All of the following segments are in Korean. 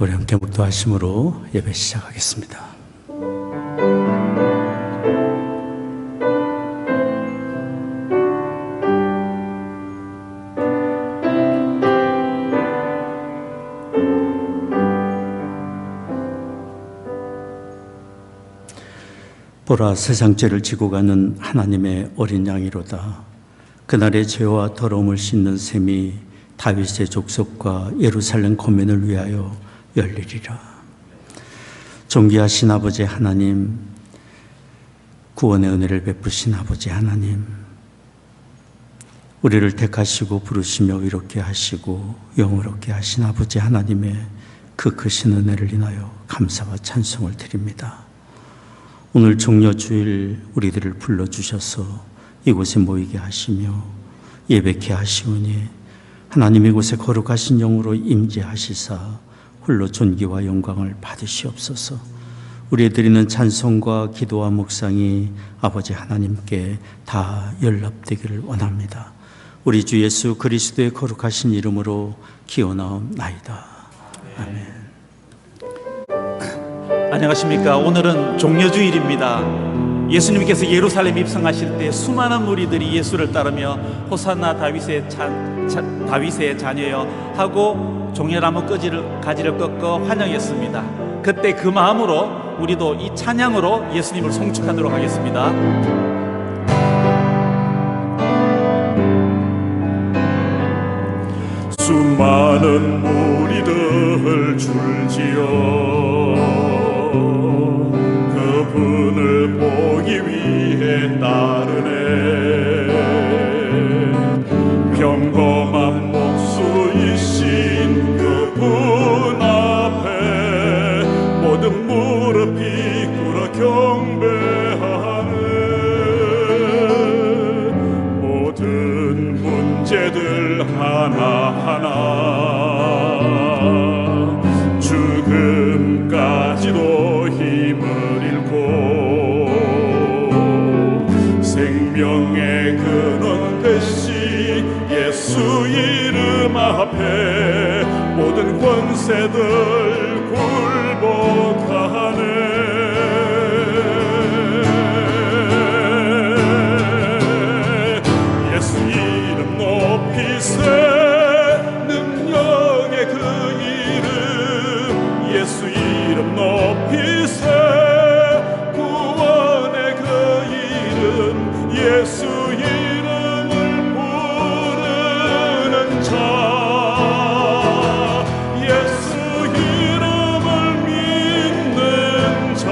우리 함께 묵도하심으로 예배 시작하겠습니다. 보라, 세상 죄를 지고 가는 하나님의 어린 양이로다. 그날의 죄와 더러움을 씻는 셈이 다윗의 족속과 예루살렘 거민을 위하여 열리리라. 존귀하신 아버지 하나님, 구원의 은혜를 베푸신 아버지 하나님, 우리를 택하시고 부르시며 의롭게 하시고 영원롭게 하신 아버지 하나님의 그 크신 은혜를 인하여 감사와 찬송을 드립니다. 오늘 종려주일 우리들을 불러주셔서 이곳에 모이게 하시며 예배케 하시오니 하나님 이곳에 거룩하신 영으로 임재하시사 홀로 존귀와 영광을 받으시옵소서. 우리의 드리는 찬송과 기도와 묵상이 아버지 하나님께 다 연락되기를 원합니다. 우리 주 예수 그리스도의 거룩하신 이름으로 기원하옵나이다. 아멘. 안녕하십니까. 오늘은 종려주일입니다. 예수님께서 예루살렘 입성하실 때 수많은 무리들이 예수를 따르며 호산나 다윗의 자녀여 하고 종려나무 가지를 꺾어 환영했습니다. 그때 그 마음으로 우리도 이 찬양으로 예수님을 송축하도록 하겠습니다. 수많은 무리들 줄지어 그분을 보기 위해 따르네. 평범한 목수이신 그분 앞에 모든 무릎이 꿇어 경배하네. 모든 문제들 하나하나 죽음까지도 힘을 잃고 생명의 근원 되신 예수 이름 앞에 모든 권세들 굴복하네. 예수 이름 높이세. 능력의 그 이름 예수 이름 높이세. 구원의 그 이름 예수 이름을 부르는 자, 예수 이름을 믿는 자,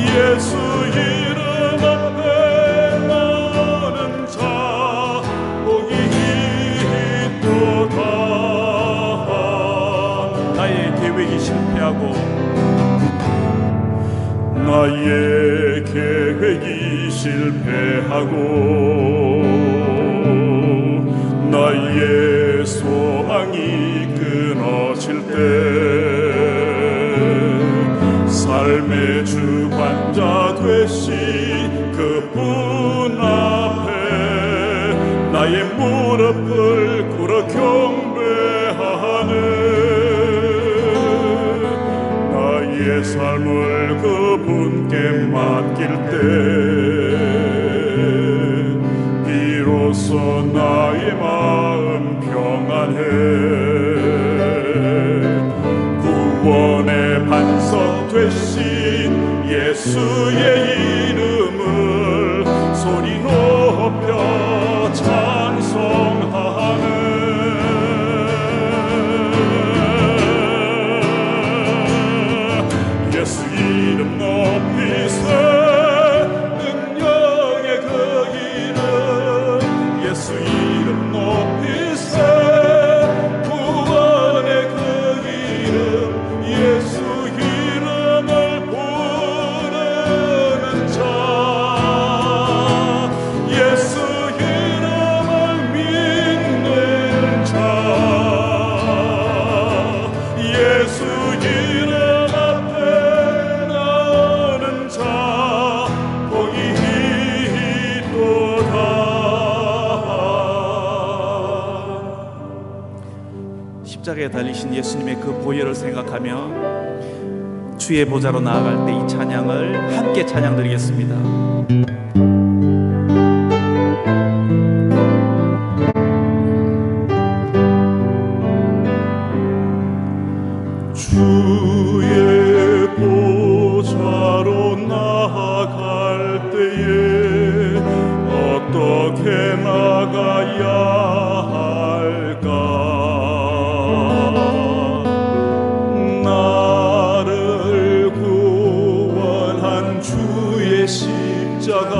예수 이름 앞에 나는 자 복이 있도다. 나의 계획이 실패하고 나의 계획이 실패하고 나의 소망이 끊어질 때 삶의 주관자 되신 그분 앞에 나의 무릎을 꿇어 경배하네. 나의 삶을 그분께 맡길 때 비로소 나의 마음 평안해. 구원의 반석 되신 예수의 이름을 소리 높여 찬송하네. 예수 이름 높이세. 능력의 그 이름 예수 이름 높이세. 구원의 그 이름 예수 이름을 부르는 자, 예수 이름을 십자가에 달리신 예수님의 그 보혈을 생각하며 주의 보좌로 나아갈 때 이 찬양을 함께 찬양드리겠습니다. 주의 보좌로 나아갈 때에 어떻게 나가야 할까? 나를 구원한 주의 십자가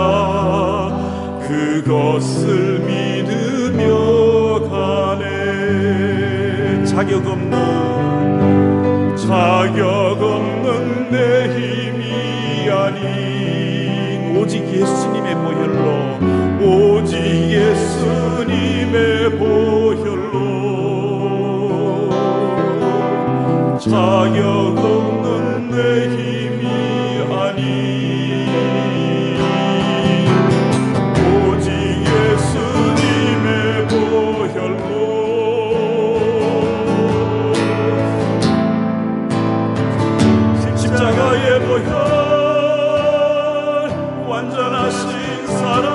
그것을 믿으며 가네. 자격 없는 내 힘이 아닌 오직 예수님의 보혈로, 오직 예수님의 보혈로, 자격 없는 내 힘이 아닌 오직 예수님의 보혈로, 십자가의 보혈 완전하신 사랑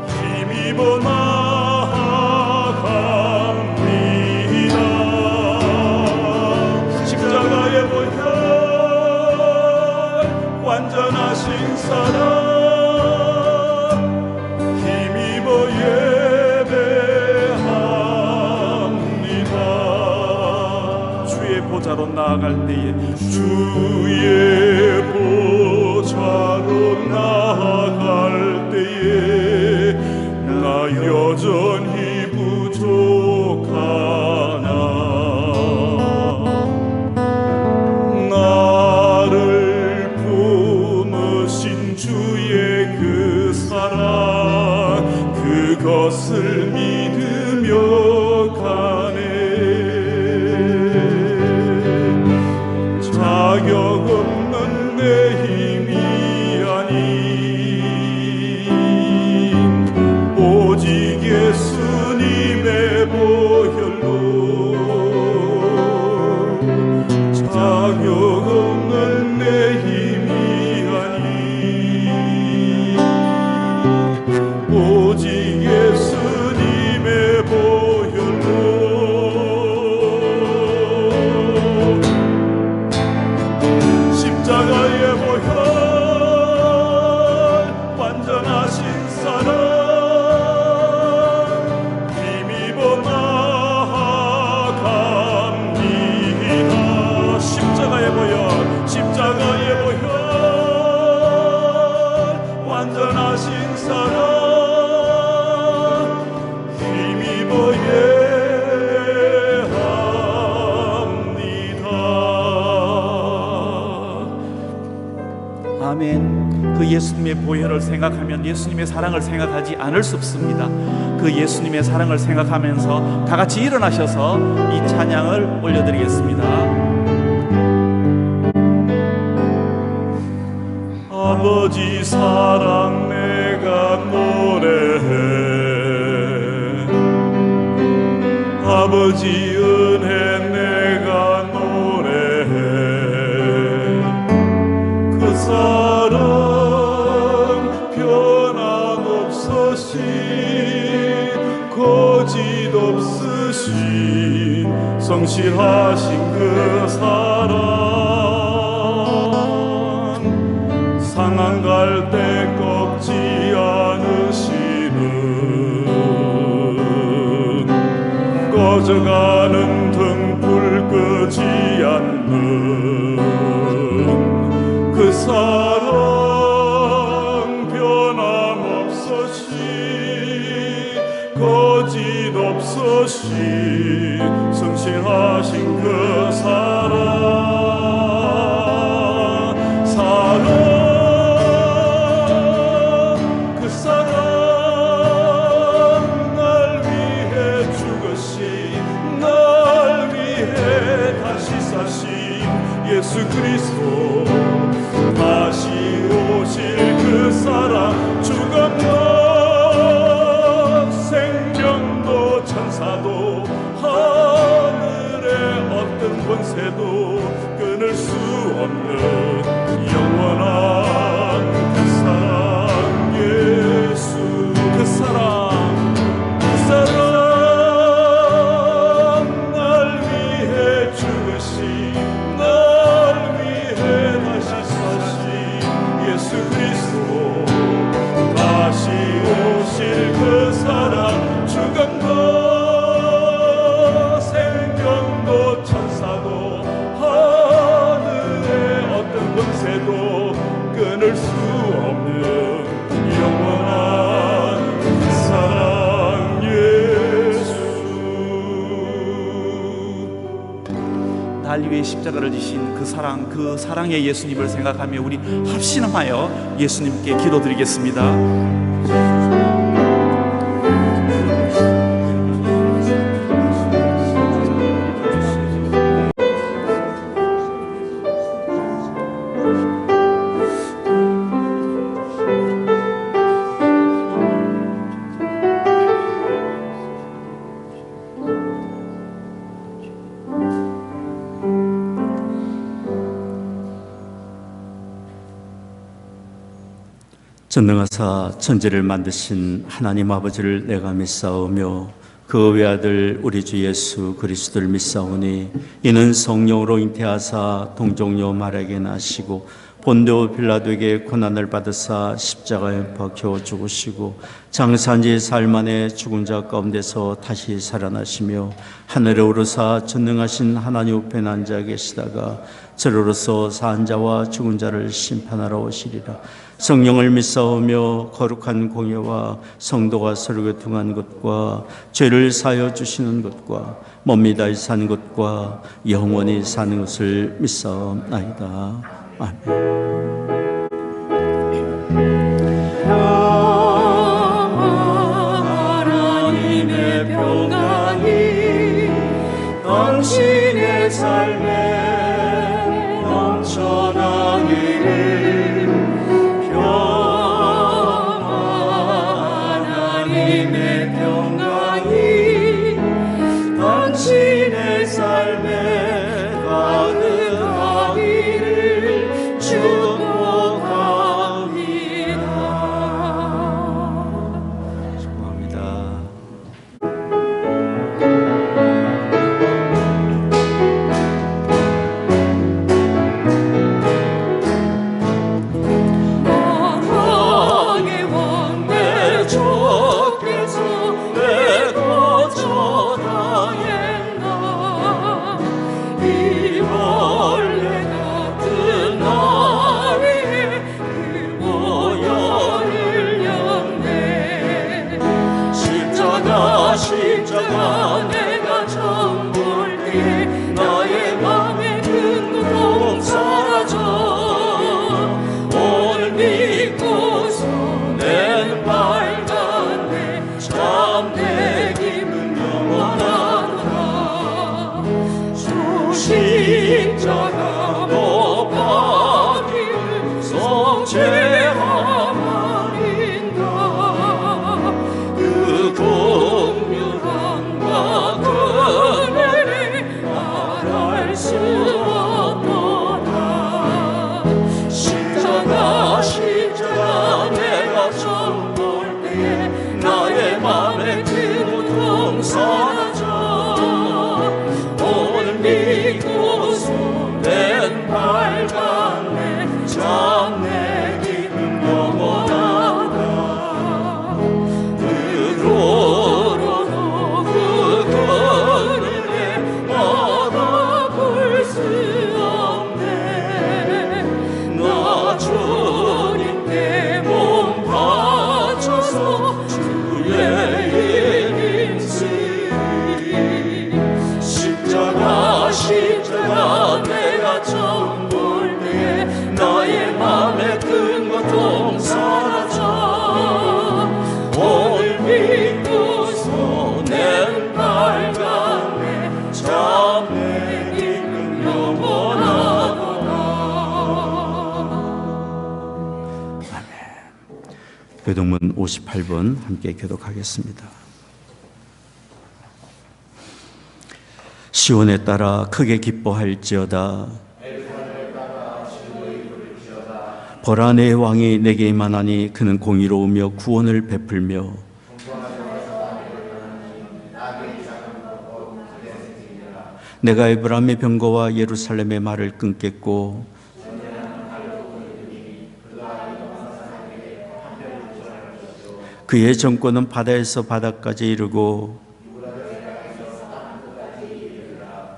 힘입어 나아갑니다. 십자가의 보혈 완전하신 사랑 힘입어 예배합니다. 주의 보좌로 나아갈 때에, 주의 보좌로 나아갈 때에 나 여전히 부족하나. 나를 품으신 주의 그 사랑 그것을 믿으며 가네. 자격 없는 내 힘이 아닌 오직 예수님의 보혈로, 자격 없는 내 힘이 아닌 오직 예수님의 보혈로, 십자가의 보혈 완전하신 사랑 힘입어 나아갑니다. 십자가의 보혈 완전하신 사랑 힘입어 예합니다. 아멘. 그 예수님의 보혈을 생각하면 예수님의 사랑을 생각하지 않을 수 없습니다. 그 예수님의 사랑을 생각하면서 다 같이 일어나셔서 이 찬양을 올려드리겠습니다. 아버지 사랑 내가 노래해, 아버지 은혜 내가 노래해. 그 사랑 변함없으신 거짓 없으신 성실하신 그 사랑, 상한 갈대 꺾지 않으시는 꺼져가는 등불 끄지 않는 그 사랑 변함없으신 거짓 없으신 성실하신 그 사랑, 그 사랑 날 위해 죽으신, 날 위해 다시 사신 예수 그리스도, 다시 오실 그 사랑, 죽음도 생명도 천사도 날 위해 십자가를 지신 그 사랑의 예수님을 생각하며 우리 합심하여 예수님께 기도드리겠습니다. 전능하사 천지를 만드신 하나님 아버지를 내가 믿사오며 그 외아들 우리 주 예수 그리스도를 믿사오니 이는 성령으로 잉태하사 동정녀 마리아에게 나시고 본디오 빌라도에게 고난을 받으사 십자가에 박혀 죽으시고 장사한 지 사흘 만에 죽은 자 가운데서 다시 살아나시며 하늘에 오르사 전능하신 하나님 우편에 앉아 계시다가 저로서 사한 자와 죽은 자를 심판하러 오시리라. 성령을 믿사오며 거룩한 공예와 성도가 서로 교통한 것과 죄를 사하여 주시는 것과 몸이다 사는 것과 영원히 사는 것을 믿사옵나이다. 아멘. 하나님의 평강이 당신의 삶에 넘쳐나기를. 하나님의 평강이 당신의 삶에 가득하기를 축복합니다. 축복합니다. 사랑의 왕 내 주께서 내 거처 다했나. 이 벌레 같은 나 위에 그 보혈을 렸네. 십자가 내가 처음 볼 때에 나의 맘에 큰 고통 사라져. 오늘 믿고서 내는 밝았네. 참 내 기분 영원하도다. 주 십자가 못 박히는 성죄함아닌가. 그 공률함과 그 은혜를 말할 수 없도다. 십자가 내가 처음 볼 때에 나의 맘에 그 고통 사라져. 오늘 믿고서 낸 밝았네. 참 내 기쁨 영원하다. 그로로도 그 은혜 받아볼 수 없네. 나 주님께 몸 바쳐서 주의 일 힘쓰리. 십자가 내가 처음 볼 때에 나의 맘에 큰 고통 사라져. 오늘 믿고서 낸 밝았네. 참 내 기쁨 영원하도다. 교동문 58번 함께 교독하겠습니다. 시온에 따라 크게 기뻐할지어다. 보라 내 왕이 내게 임하나니 그는 공의로우며 구원을 베풀며 내가 에브라임의 병거와 예루살렘의 말을 끊겠고 그의 정권은 바다에서 바다까지 이르고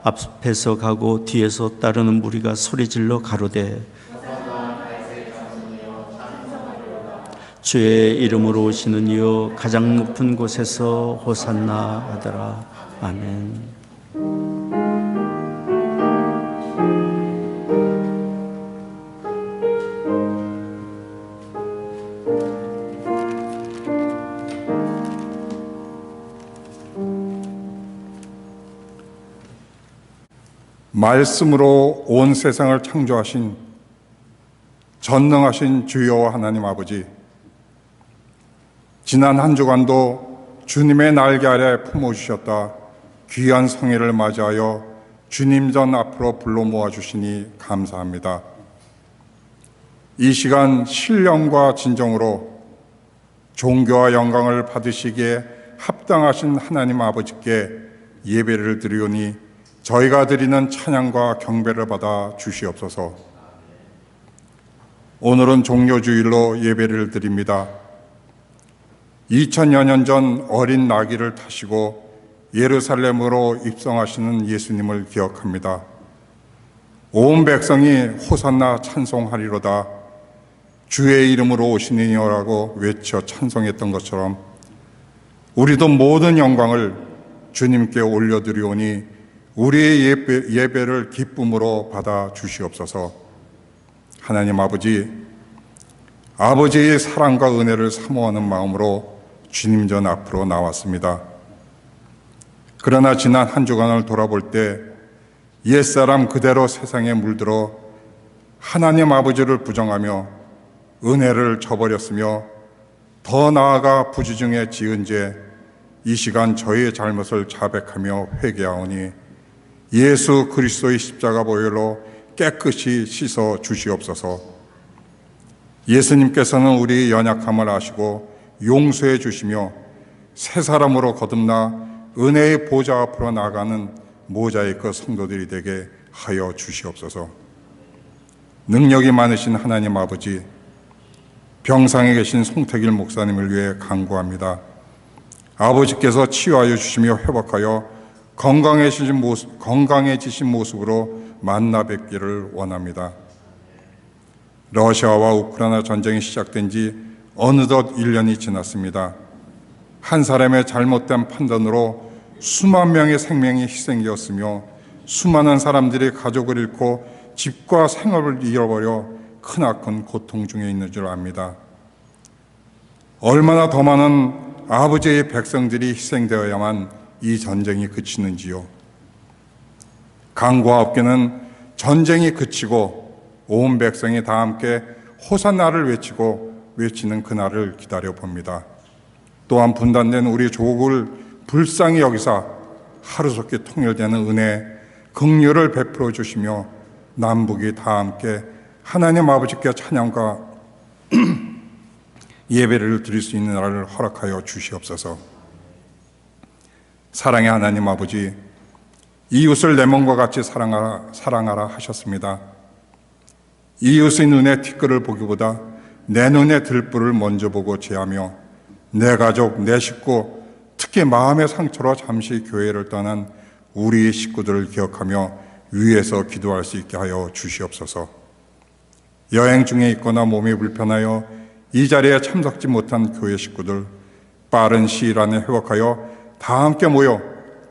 앞에서 가고 뒤에서 따르는 무리가 소리질러 가로되 주의 이름으로 오시는 이여 가장 높은 곳에서 호산나 하더라. 아멘. 말씀으로 온 세상을 창조하신 전능하신 주여 하나님 아버지, 지난 한 주간도 주님의 날개 아래 품어주셨다 귀한 성회를 맞이하여 주님 전 앞으로 불러 모아주시니 감사합니다. 이 시간 신령과 진정으로 존귀와 영광을 받으시기에 합당하신 하나님 아버지께 예배를 드리오니 저희가 드리는 찬양과 경배를 받아 주시옵소서. 오늘은 종료주일로 예배를 드립니다. 2000여 년 전 어린 나귀를 타시고 예루살렘으로 입성하시는 예수님을 기억합니다. 온 백성이 호산나 찬송하리로다 주의 이름으로 오시니라고 외쳐 찬송했던 것처럼 우리도 모든 영광을 주님께 올려드리오니 우리의 예배를 기쁨으로 받아 주시옵소서. 하나님 아버지, 아버지의 사랑과 은혜를 사모하는 마음으로 주님 전 앞으로 나왔습니다. 그러나 지난 한 주간을 돌아볼 때 옛사람 그대로 세상에 물들어 하나님 아버지를 부정하며 은혜를 저버렸으며 더 나아가 부지중에 지은 죄, 이 시간 저희의 잘못을 자백하며 회개하오니 예수 그리스도의 십자가 보혈로 깨끗이 씻어 주시옵소서. 예수님께서는 우리의 연약함을 아시고 용서해 주시며 새 사람으로 거듭나 은혜의 보좌 앞으로 나가는 모자이크 성도들이 되게 하여 주시옵소서. 능력이 많으신 하나님 아버지, 병상에 계신 송태길 목사님을 위해 간구합니다. 아버지께서 치유하여 주시며 회복하여 건강해지신 모습으로 만나 뵙기를 원합니다. 러시아와 우크라이나 전쟁이 시작된 지 어느덧 1년이 지났습니다. 한 사람의 잘못된 판단으로 수만 명의 생명이 희생되었으며 수많은 사람들이 가족을 잃고 집과 생업을 잃어버려 크나큰 고통 중에 있는 줄 압니다. 얼마나 더 많은 아버지의 백성들이 희생되어야만 이 전쟁이 그치는지요. 강과 업계는 전쟁이 그치고 온 백성이 다 함께 호산나를 외치는 그날을 기다려 봅니다. 또한 분단된 우리 조국을 불쌍히 여기사 하루속히 통일되는 은혜, 긍휼을 베풀어 주시며 남북이 다 함께 하나님 아버지께 찬양과 예배를 드릴 수 있는 날을 허락하여 주시옵소서. 사랑의 하나님 아버지, 이웃을 내 몸과 같이 사랑하라 하셨습니다. 이웃의 눈에 티끌을 보기보다 내 눈에 들불을 먼저 보고 제하며 내 가족, 내 식구, 특히 마음의 상처로 잠시 교회를 떠난 우리의 식구들을 기억하며 위에서 기도할 수 있게 하여 주시옵소서. 여행 중에 있거나 몸이 불편하여 이 자리에 참석지 못한 교회 식구들 빠른 시일 안에 회복하여 다 함께 모여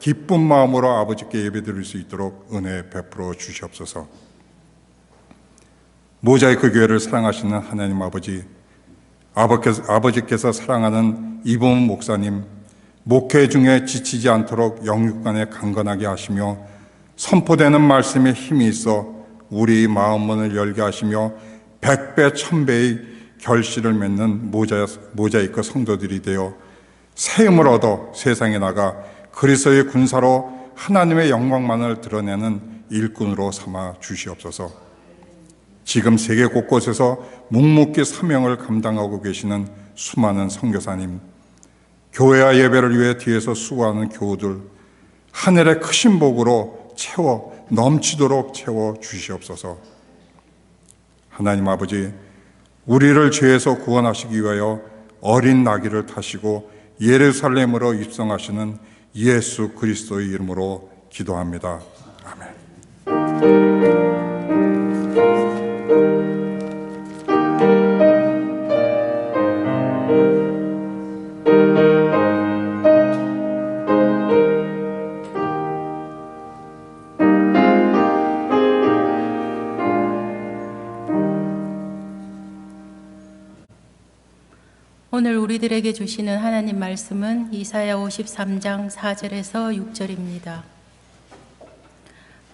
기쁜 마음으로 아버지께 예배드릴 수 있도록 은혜 베풀어 주시옵소서. 모자이크 교회를 사랑하시는 하나님 아버지, 아버지께서 사랑하는 이범 목사님, 목회 중에 지치지 않도록 영육간에 강건하게 하시며 선포되는 말씀에 힘이 있어 우리 마음문을 열게 하시며 100배 1000배의 결실을 맺는 모자이크 성도들이 되어 새 힘을 얻어 세상에 나가 그리스도의 군사로 하나님의 영광만을 드러내는 일꾼으로 삼아 주시옵소서. 지금 세계 곳곳에서 묵묵히 사명을 감당하고 계시는 수많은 선교사님, 교회와 예배를 위해 뒤에서 수고하는 교우들, 하늘의 크신 복으로 넘치도록 채워 주시옵소서. 하나님 아버지, 우리를 죄에서 구원하시기 위하여 어린 나귀를 타시고 예루살렘으로 입성하시는 예수 그리스도의 이름으로 기도합니다. 아멘. 오늘 우리들에게 주시는 하나님 말씀은 이사야 53장 4절에서 6절입니다.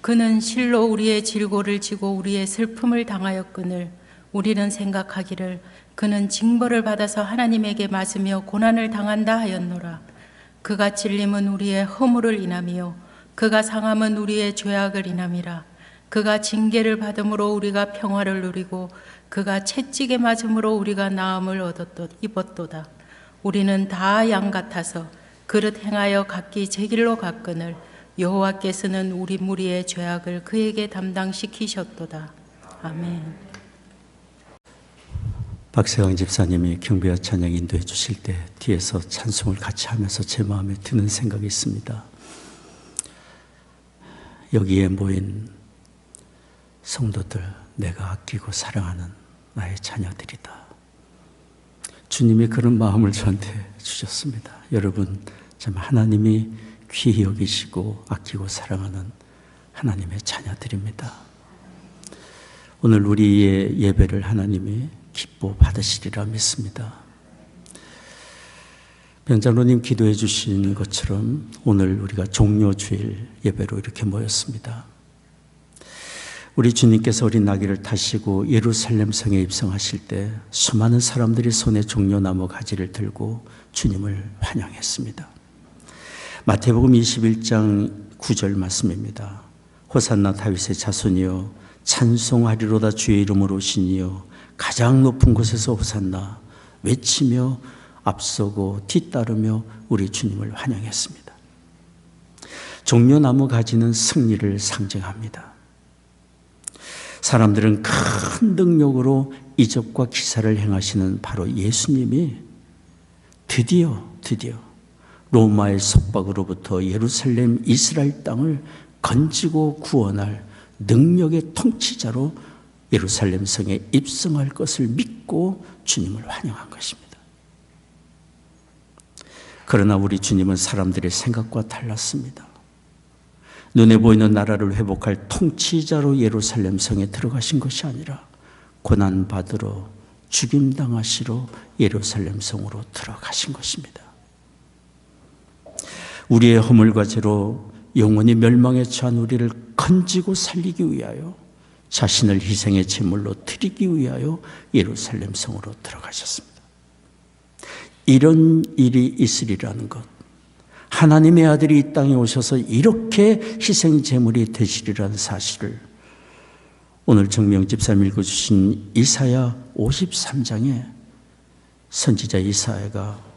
그는 실로 우리의 질고를 지고 우리의 슬픔을 당하였거늘 우리는 생각하기를 그는 징벌을 받아서 하나님에게 맞으며 고난을 당한다 하였노라. 그가 찔림은 우리의 허물을 인함이요 그가 상함은 우리의 죄악을 인함이라. 그가 징계를 받음으로 우리가 평화를 누리고 그가 채찍에 맞음으로 우리가 나음을 입었도다. 우리는 다 양 같아서 그릇 행하여 각기 제 길로 갔거늘 여호와께서는 우리 무리의 죄악을 그에게 담당시키셨도다. 아멘. 박세광 집사님이 경배와 찬양 인도해 주실 때 뒤에서 찬송을 같이 하면서 제 마음에 드는 생각이 있습니다. 여기에 모인 성도들, 내가 아끼고 사랑하는 나의 자녀들이다. 주님이 그런 마음을 저한테 주셨습니다. 여러분, 참 하나님이 귀히 여기시고 아끼고 사랑하는 하나님의 자녀들입니다. 오늘 우리의 예배를 하나님이 기뻐 받으시리라 믿습니다. 병장로님 기도해 주신 것처럼 오늘 우리가 종료주일 예배로 이렇게 모였습니다. 우리 주님께서 어린 아기를 타시고 예루살렘 성에 입성하실 때 수많은 사람들이 손에 종려나무 가지를 들고 주님을 환영했습니다. 마태복음 21장 9절 말씀입니다. 호산나 다윗의 자손이여 찬송하리로다 주의 이름으로 오시니여 가장 높은 곳에서 호산나 외치며 앞서고 뒤따르며 우리 주님을 환영했습니다. 종려나무 가지는 승리를 상징합니다. 사람들은 큰 능력으로 이적과 기사를 행하시는 바로 예수님이 드디어 로마의 속박으로부터 예루살렘 이스라엘 땅을 건지고 구원할 능력의 통치자로 예루살렘 성에 입성할 것을 믿고 주님을 환영한 것입니다. 그러나 우리 주님은 사람들의 생각과 달랐습니다. 눈에 보이는 나라를 회복할 통치자로 예루살렘 성에 들어가신 것이 아니라 고난받으러 죽임당하시러 예루살렘 성으로 들어가신 것입니다. 우리의 허물과 죄로 영원히 멸망에 처한 우리를 건지고 살리기 위하여 자신을 희생의 제물로 드리기 위하여 예루살렘 성으로 들어가셨습니다. 이런 일이 있으리라는 것, 하나님의 아들이 이 땅에 오셔서 이렇게 희생 제물이 되시리라는 사실을 오늘 정명 집사님 읽어주신 이사야 53장에 선지자 이사야가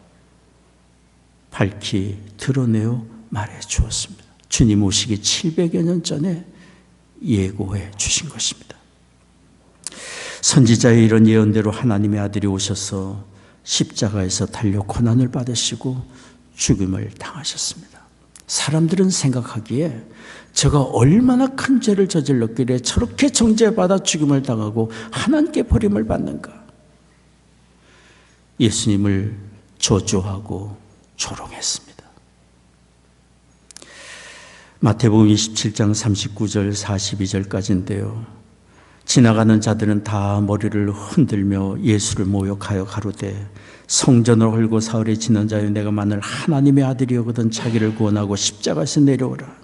밝히 드러내어 말해 주었습니다. 주님 오시기 700여 년 전에 예고해 주신 것입니다. 선지자의 이런 예언대로 하나님의 아들이 오셔서 십자가에서 달려 고난을 받으시고 죽임을 당하셨습니다. 사람들은 생각하기에 저가 얼마나 큰 죄를 저질렀길래 저렇게 정죄받아 죽임을 당하고 하나님께 버림을 받는가. 예수님을 저주하고 조롱했습니다. 마태복음 27장 39절 42절까지인데요. 지나가는 자들은 다 머리를 흔들며 예수를 모욕하여 가로되 성전을 헐고 사흘에 지는 자여 내가 만일 하나님의 아들이거든 자기를 구원하고 십자가에서 내려오라.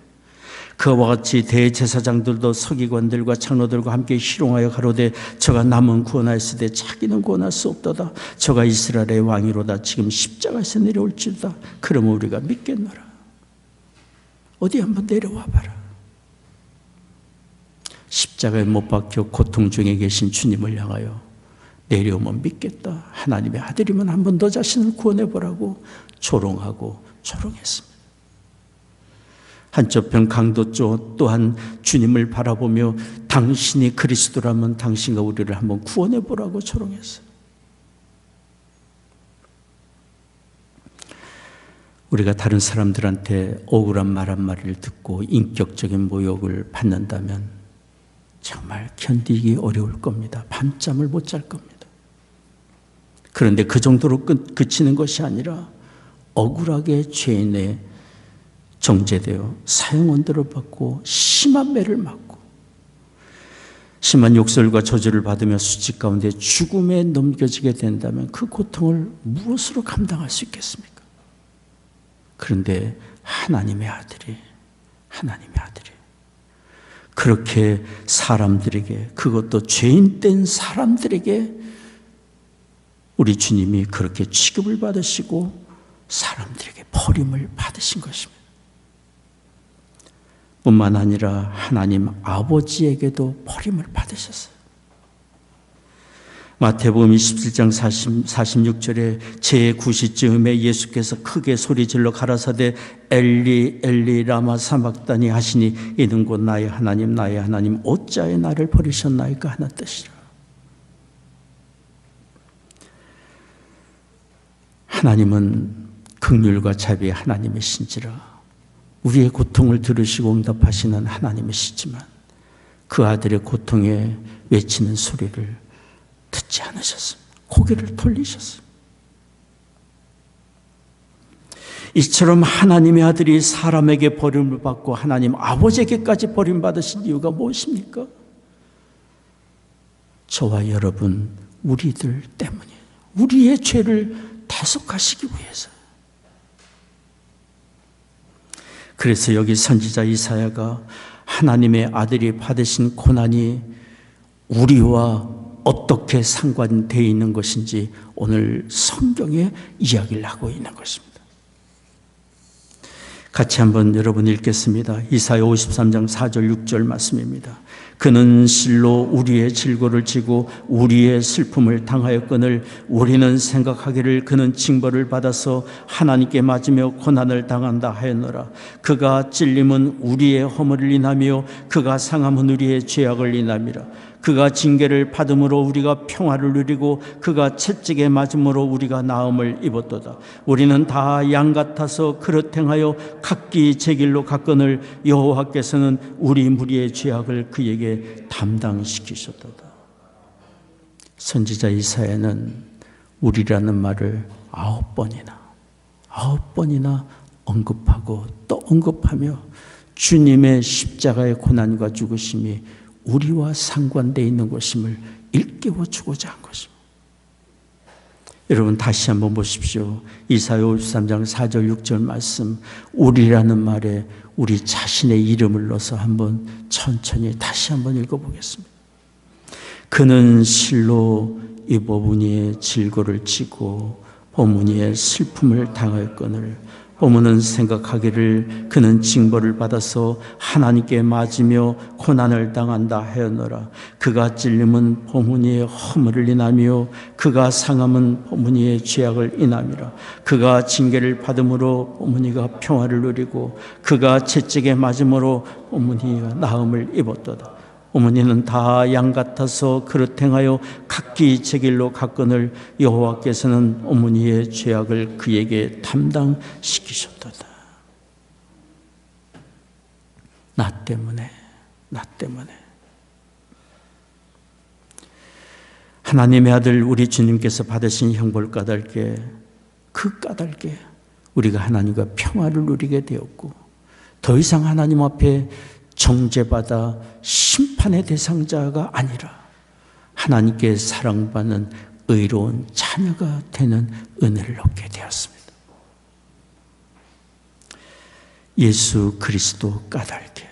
그와 같이 대제사장들도 서기관들과 장로들과 함께 희롱하여 가로되 저가 남은 구원하였으되 자기는 구원할 수 없도다. 저가 이스라엘의 왕이로다. 지금 십자가에서 내려올지도다. 그러면 우리가 믿겠노라. 어디 한번 내려와 봐라. 십자가에 못 박혀 고통 중에 계신 주님을 향하여 내려오면 믿겠다. 하나님의 아들이면 한 번 더 자신을 구원해보라고 조롱하고 조롱했습니다. 한쪽편 강도 쪽 또한 주님을 바라보며 당신이 그리스도라면 당신과 우리를 한번 구원해보라고 조롱했어요. 우리가 다른 사람들한테 억울한 말 한마디를 듣고 인격적인 모욕을 받는다면 정말 견디기 어려울 겁니다. 밤잠을 못 잘 겁니다. 그런데 그 정도로 그치는 것이 아니라 억울하게 죄인의 정죄되어 사형원들을 받고 심한 매를 맞고 심한 욕설과 저주를 받으며 수직 가운데 죽음에 넘겨지게 된다면 그 고통을 무엇으로 감당할 수 있겠습니까? 그런데 하나님의 아들이 그렇게 사람들에게, 그것도 죄인된 사람들에게 우리 주님이 그렇게 취급을 받으시고 사람들에게 버림을 받으신 것입니다. 뿐만 아니라 하나님 아버지에게도 버림을 받으셨어요. 마태복음 27장 46절에 제9시쯤에 예수께서 크게 소리질러 가라사대 엘리 엘리 라마 사막다니 하시니 이는 곧 나의 하나님 어찌하여 나를 버리셨나이까 하는 뜻이라. 하나님은 긍휼과 자비의 하나님이신지라 우리의 고통을 들으시고 응답하시는 하나님이시지만 그 아들의 고통에 외치는 소리를 듣지 않으셨습니다. 고개를 돌리셨습니다. 이처럼 하나님의 아들이 사람에게 버림을 받고 하나님 아버지에게까지 버림받으신 이유가 무엇입니까? 저와 여러분, 우리들 때문이에요. 우리의 죄를 대속하시기 위해서. 그래서 여기 선지자 이사야가 하나님의 아들이 받으신 고난이 우리와 어떻게 상관되어 있는 것인지 오늘 성경에 이야기를 하고 있는 것입니다. 같이 한번 여러분 읽겠습니다. 이사야 53장 4절 6절 말씀입니다. 그는 실로 우리의 질고를 지고 우리의 슬픔을 당하였거늘 우리는 생각하기를 그는 징벌을 받아서 하나님께 맞으며 고난을 당한다 하였노라. 그가 찔림은 우리의 허물을 인하며 그가 상함은 우리의 죄악을 인함이라. 그가 징계를 받음으로 우리가 평화를 누리고 그가 채찍에 맞음으로 우리가 나음을 입었도다. 우리는 다 양 같아서 그릇 행하여 각기 제 길로 갔거늘 여호와께서는 우리 무리의 죄악을 그에게 담당시키셨도다. 선지자 이사야는 우리라는 말을 9번이나 언급하고 또 언급하며 주님의 십자가의 고난과 죽으심이 우리와 상관되어 있는 것임을 일깨워주고자 한 것입니다. 여러분 다시 한번 보십시오. 이사야 53장 4절 6절 말씀, 우리라는 말에 우리 자신의 이름을 넣어서 한번 천천히 다시 한번 읽어보겠습니다. 그는 실로 이 보문이의 질고를 지고 보문이의 슬픔을 당하였거늘 보문은 생각하기를 그는 징벌을 받아서 하나님께 맞으며 고난을 당한다 하였노라. 그가 찔림은 보문이의 허물을 인하며 그가 상함은 보문이의 죄악을 인함이라. 그가 징계를 받음으로 보문이가 평화를 누리고 그가 채찍에 맞음으로 보문이가 나음을 입었도다. 어머니는 다 양 같아서 그릇 행하여 각기 제 길로 갔거늘 여호와께서는 어머니의 죄악을 그에게 담당시키셨도다. 나 때문에 하나님의 아들 우리 주님께서 받으신 형벌 까닭에 그 까닭에 우리가 하나님과 평화를 누리게 되었고 더 이상 하나님 앞에 정죄받아 심판의 대상자가 아니라 하나님께 사랑받는 의로운 자녀가 되는 은혜를 얻게 되었습니다. 예수 그리스도 까닭에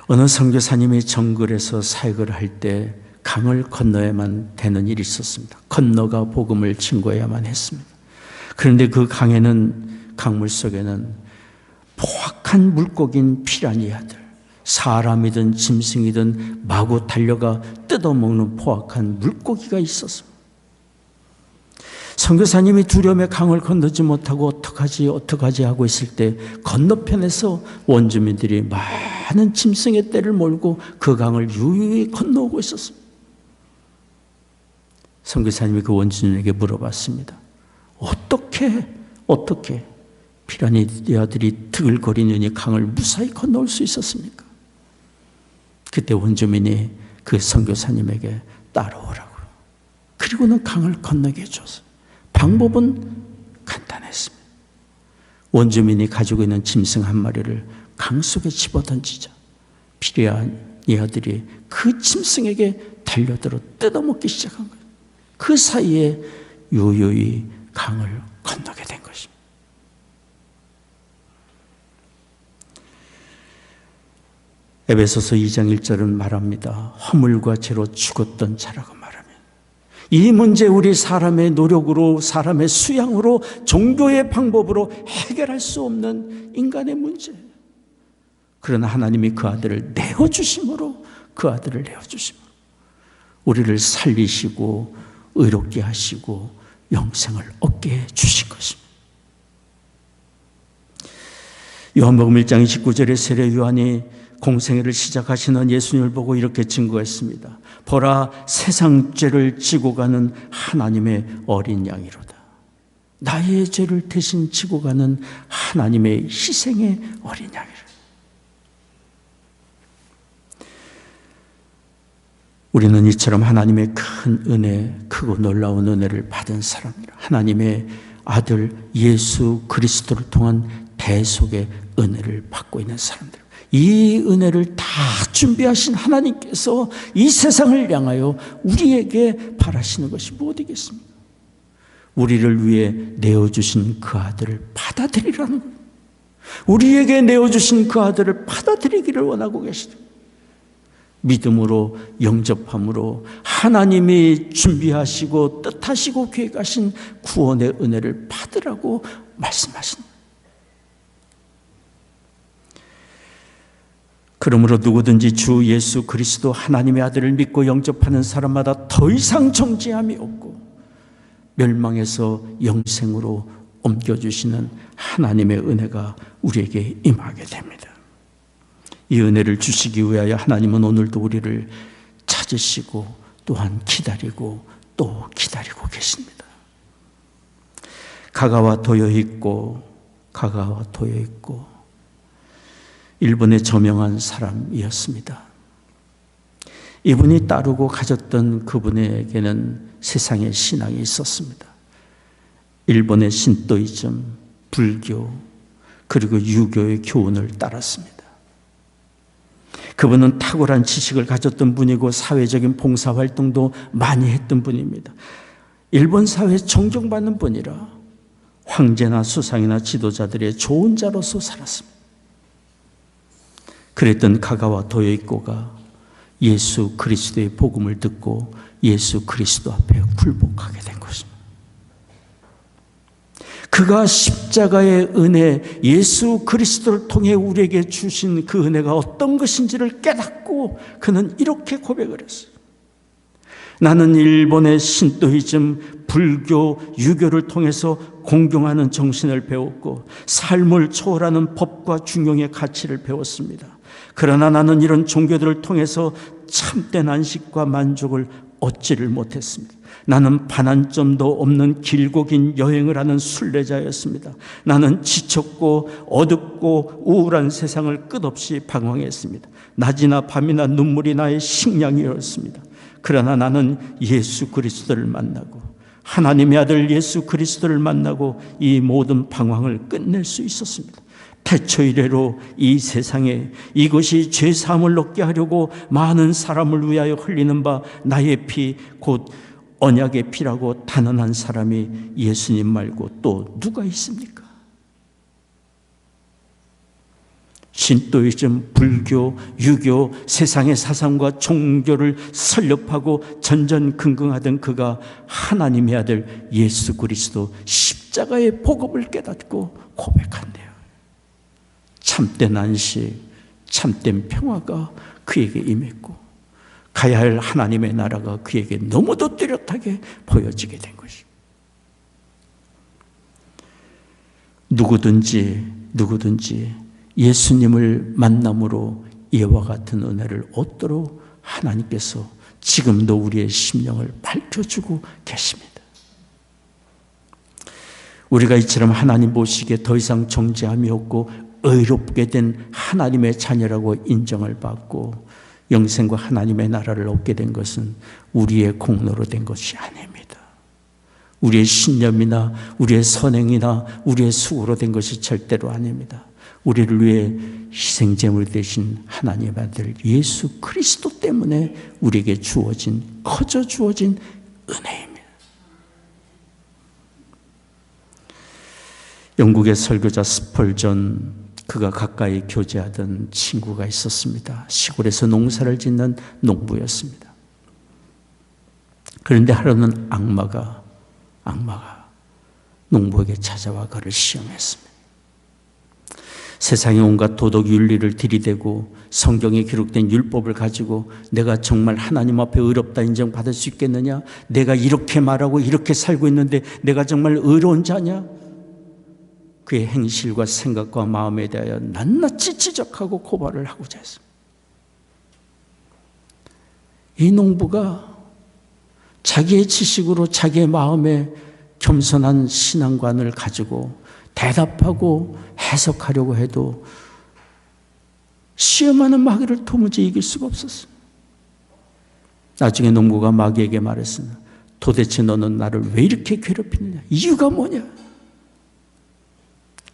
어느 선교사님이 정글에서 사역을 할 때 강을 건너야만 되는 일이 있었습니다. 건너가 복음을 증거해야만 했습니다. 그런데 그 강물 속에는 포악한 물고기인 피라니아들, 사람이든 짐승이든 마구 달려가 뜯어먹는 포악한 물고기가 있었습니다. 선교사님이 두려움에 강을 건너지 못하고 어떡하지 하고 있을 때 건너편에서 원주민들이 많은 짐승의 떼를 몰고 그 강을 유유히 건너오고 있었습니다. 선교사님이 그 원주민에게 물어봤습니다. 어떻게 피라니아들이 트글거리는 이 강을 무사히 건너올 수 있었습니까? 그때 원주민이 그 선교사님에게 따라오라고 그리고는 강을 건너게 해줬어요. 방법은 간단했습니다. 원주민이 가지고 있는 짐승 한 마리를 강 속에 집어던지자 피라니아들이 그 짐승에게 달려들어 뜯어먹기 시작한 거예요. 그 사이에 유유히 강을 건너게 된 것입니다. 에베소서 2장 1절은 말합니다. 허물과 죄로 죽었던 자라고 말하면 이 문제 우리 사람의 노력으로 사람의 수양으로 종교의 방법으로 해결할 수 없는 인간의 문제. 그러나 하나님이 그 아들을 내어주심으로 우리를 살리시고 의롭게 하시고 영생을 얻게 해 주신 것입니다. 요한복음 1장 29절에 세례 요한이 공생애를 시작하시는 예수님을 보고 이렇게 증거했습니다. 보라, 세상 죄를 지고 가는 하나님의 어린 양이로다. 나의 죄를 대신 지고 가는 하나님의 희생의 어린 양이로다. 우리는 이처럼 하나님의 큰 은혜, 크고 놀라운 은혜를 받은 사람들, 하나님의 아들 예수 그리스도를 통한 대속의 은혜를 받고 있는 사람들, 이 은혜를 다 준비하신 하나님께서 이 세상을 향하여 우리에게 바라시는 것이 무엇이겠습니까? 우리를 위해 내어주신 그 아들을 받아들이라는 거예요. 우리에게 내어주신 그 아들을 받아들이기를 원하고 계시다. 믿음으로 영접함으로 하나님이 준비하시고 뜻하시고 계획하신 구원의 은혜를 받으라고 말씀하십니다. 그러므로 누구든지 주 예수 그리스도 하나님의 아들을 믿고 영접하는 사람마다 더 이상 정죄함이 없고 멸망에서 영생으로 옮겨주시는 하나님의 은혜가 우리에게 임하게 됩니다. 이 은혜를 주시기 위하여 하나님은 오늘도 우리를 찾으시고 또한 기다리고 또 기다리고 계십니다. 가가와 도여 있고 일본의 저명한 사람이었습니다. 이분이 따르고 가졌던 그분에게는 세상의 신앙이 있었습니다. 일본의 신도이즘, 불교, 그리고 유교의 교훈을 따랐습니다. 그분은 탁월한 지식을 가졌던 분이고 사회적인 봉사활동도 많이 했던 분입니다. 일본 사회에 존경받는 분이라 황제나 수상이나 지도자들의 좋은 자로서 살았습니다. 그랬던 가가와 도요이코가 예수 그리스도의 복음을 듣고 예수 그리스도 앞에 굴복하게 된 것입니다. 그가 십자가의 은혜, 예수 그리스도를 통해 우리에게 주신 그 은혜가 어떤 것인지를 깨닫고 그는 이렇게 고백을 했어요. 나는 일본의 신도이즘, 불교, 유교를 통해서 공경하는 정신을 배웠고 삶을 초월하는 법과 중용의 가치를 배웠습니다. 그러나 나는 이런 종교들을 통해서 참된 안식과 만족을 얻지를 못했습니다. 나는 반환점도 없는 길고 긴 여행을 하는 순례자였습니다. 나는 지쳤고 어둡고 우울한 세상을 끝없이 방황했습니다. 낮이나 밤이나 눈물이 나의 식량이었습니다. 그러나 나는 예수 그리스도를 만나고 하나님의 아들 예수 그리스도를 만나고 이 모든 방황을 끝낼 수 있었습니다. 태초 이래로 이 세상에 이것이 죄사함을 얻게 하려고 많은 사람을 위하여 흘리는 바 나의 피 곧 언약의 피라고 단언한 사람이 예수님 말고 또 누가 있습니까? 신도이즘, 불교, 유교, 세상의 사상과 종교를 설립하고 전전긍긍하던 그가 하나님의 아들 예수 그리스도 십자가의 복음을 깨닫고 고백한대요. 참된 안식, 참된 평화가 그에게 임했고 가야 할 하나님의 나라가 그에게 너무도 뚜렷하게 보여지게 된 것입니다. 누구든지 예수님을 만남으로 이와 같은 은혜를 얻도록 하나님께서 지금도 우리의 심령을 밝혀주고 계십니다. 우리가 이처럼 하나님 보시기에 더 이상 정죄함이 없고 의롭게 된 하나님의 자녀라고 인정을 받고 영생과 하나님의 나라를 얻게 된 것은 우리의 공로로 된 것이 아닙니다. 우리의 신념이나 우리의 선행이나 우리의 수고로 된 것이 절대로 아닙니다. 우리를 위해 희생제물 되신 하나님의 아들 예수 그리스도 때문에 우리에게 커져 주어진 은혜입니다. 영국의 설교자 스펄전 그가 가까이 교제하던 친구가 있었습니다. 시골에서 농사를 짓는 농부였습니다. 그런데 하루는 악마가 농부에게 찾아와 그를 시험했습니다. 세상의 온갖 도덕 윤리를 들이대고 성경에 기록된 율법을 가지고 내가 정말 하나님 앞에 의롭다 인정받을 수 있겠느냐? 내가 이렇게 말하고 이렇게 살고 있는데 내가 정말 의로운 자냐? 그의 행실과 생각과 마음에 대하여 낱낱이 지적하고 고발을 하고자 했습니다. 이 농부가 자기의 지식으로 자기의 마음에 겸손한 신앙관을 가지고 대답하고 해석하려고 해도 시험하는 마귀를 도무지 이길 수가 없었어요. 나중에 농부가 마귀에게 말했습니다. 도대체 너는 나를 왜 이렇게 괴롭히느냐? 이유가 뭐냐?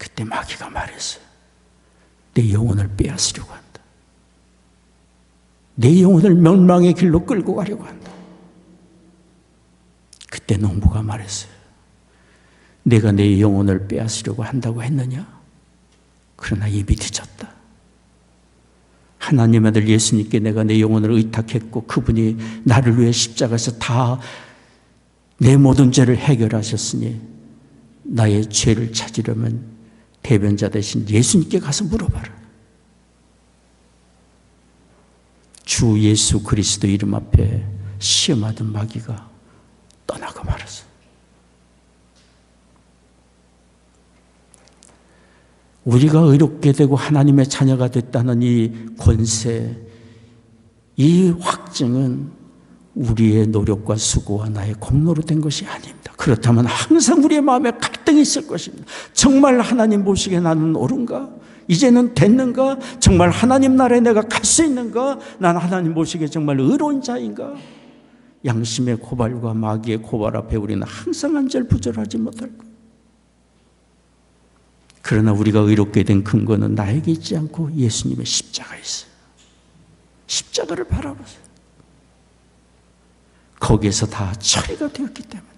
그때 마귀가 말했어요. 내 영혼을 빼앗으려고 한다. 내 영혼을 멸망의 길로 끌고 가려고 한다. 그때 농부가 말했어요. 내가 내 영혼을 빼앗으려고 한다고 했느냐? 그러나 이미 늦었다. 하나님 아들 예수님께 내가 내 영혼을 의탁했고 그분이 나를 위해 십자가에서 다 내 모든 죄를 해결하셨으니 나의 죄를 찾으려면 대변자 대신 예수님께 가서 물어봐라. 주 예수 그리스도 이름 앞에 시험하던 마귀가 떠나고 말았어. 우리가 의롭게 되고 하나님의 자녀가 됐다는 이 권세, 이 확증은 우리의 노력과 수고와 나의 공로로 된 것이 아닙니다. 그렇다면 항상 우리의 마음에 갈등이 있을 것입니다. 정말 하나님 보시기에 나는 옳은가? 이제는 됐는가? 정말 하나님 나라에 내가 갈 수 있는가? 난 하나님 보시기에 정말 의로운 자인가? 양심의 고발과 마귀의 고발 앞에 우리는 항상 안절부절하지 못할 거예요. 그러나 우리가 의롭게 된 근거는 나에게 있지 않고 예수님의 십자가에 있어요. 십자가를 바라보세요. 거기에서 다 처리가 되었기 때문에.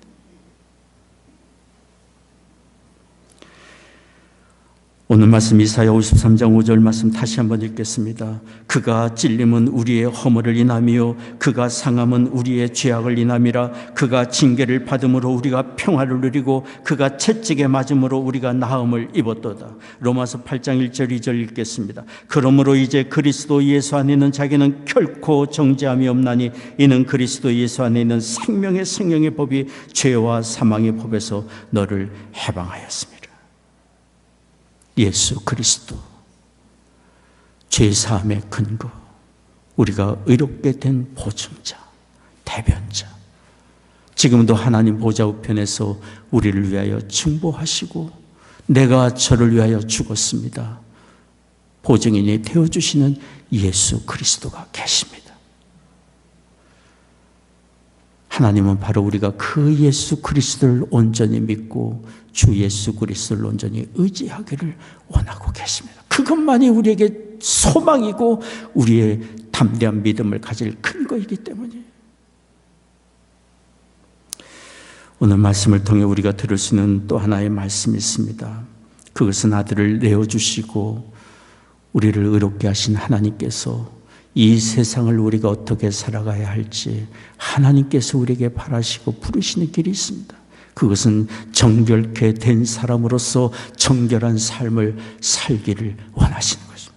오늘 말씀 이사야 53장 5절 말씀 다시 한번 읽겠습니다. 그가 찔림은 우리의 허물을 인하며 그가 상함은 우리의 죄악을 인함이라. 그가 징계를 받음으로 우리가 평화를 누리고 그가 채찍에 맞음으로 우리가 나음을 입었도다. 로마서 8장 1절 2절 읽겠습니다. 그러므로 이제 그리스도 예수 안에 있는 자기는 결코 정죄함이 없나니 이는 그리스도 예수 안에 있는 생명의 성령의 법이 죄와 사망의 법에서 너를 해방하였습니다. 예수 그리스도 죄사함의 근거, 우리가 의롭게 된 보증자, 대변자, 지금도 하나님 보좌 우편에서 우리를 위하여 중보하시고 내가 저를 위하여 죽었습니다 보증인이 되어주시는 예수 그리스도가 계십니다. 하나님은 바로 우리가 그 예수 그리스도를 온전히 믿고 주 예수 그리스도를 온전히 의지하기를 원하고 계십니다. 그것만이 우리에게 소망이고 우리의 담대한 믿음을 가질 근거이기 때문이에요. 오늘 말씀을 통해 우리가 들을 수 있는 또 하나의 말씀이 있습니다. 그것은 아들을 내어주시고 우리를 의롭게 하신 하나님께서 이 세상을 우리가 어떻게 살아가야 할지 하나님께서 우리에게 바라시고 부르시는 길이 있습니다. 그것은 정결케 된 사람으로서 정결한 삶을 살기를 원하시는 것입니다.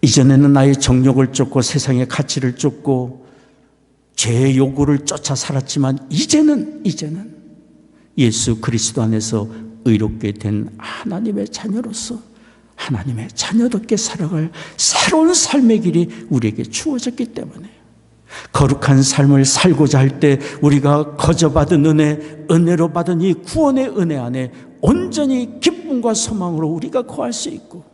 이전에는 나의 정욕을 쫓고 세상의 가치를 쫓고 죄의 요구를 쫓아 살았지만 이제는 예수 그리스도 안에서 의롭게 된 하나님의 자녀로서 하나님의 자녀답게 살아갈 새로운 삶의 길이 우리에게 주어졌기 때문에 거룩한 삶을 살고자 할 때 우리가 거저받은 은혜로 받은 이 구원의 은혜 안에 온전히 기쁨과 소망으로 우리가 거할 수 있고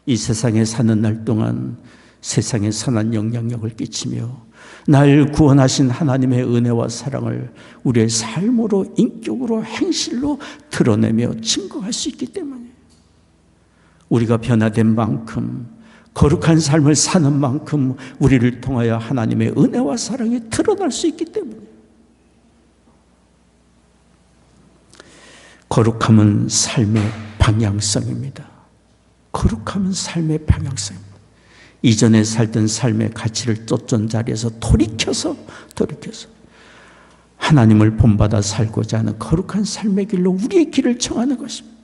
이 세상에 사는 날 동안 세상에 선한 영향력을 끼치며 날 구원하신 하나님의 은혜와 사랑을 우리의 삶으로 인격으로 행실로 드러내며 증거할 수 있기 때문에 우리가 변화된 만큼 거룩한 삶을 사는 만큼 우리를 통하여 하나님의 은혜와 사랑이 드러날 수 있기 때문에 거룩함은 삶의 방향성입니다. 거룩함은 삶의 방향성입니다. 이전에 살던 삶의 가치를 쫓던 자리에서 돌이켜서 하나님을 본받아 살고자 하는 거룩한 삶의 길로 우리의 길을 정하는 것입니다.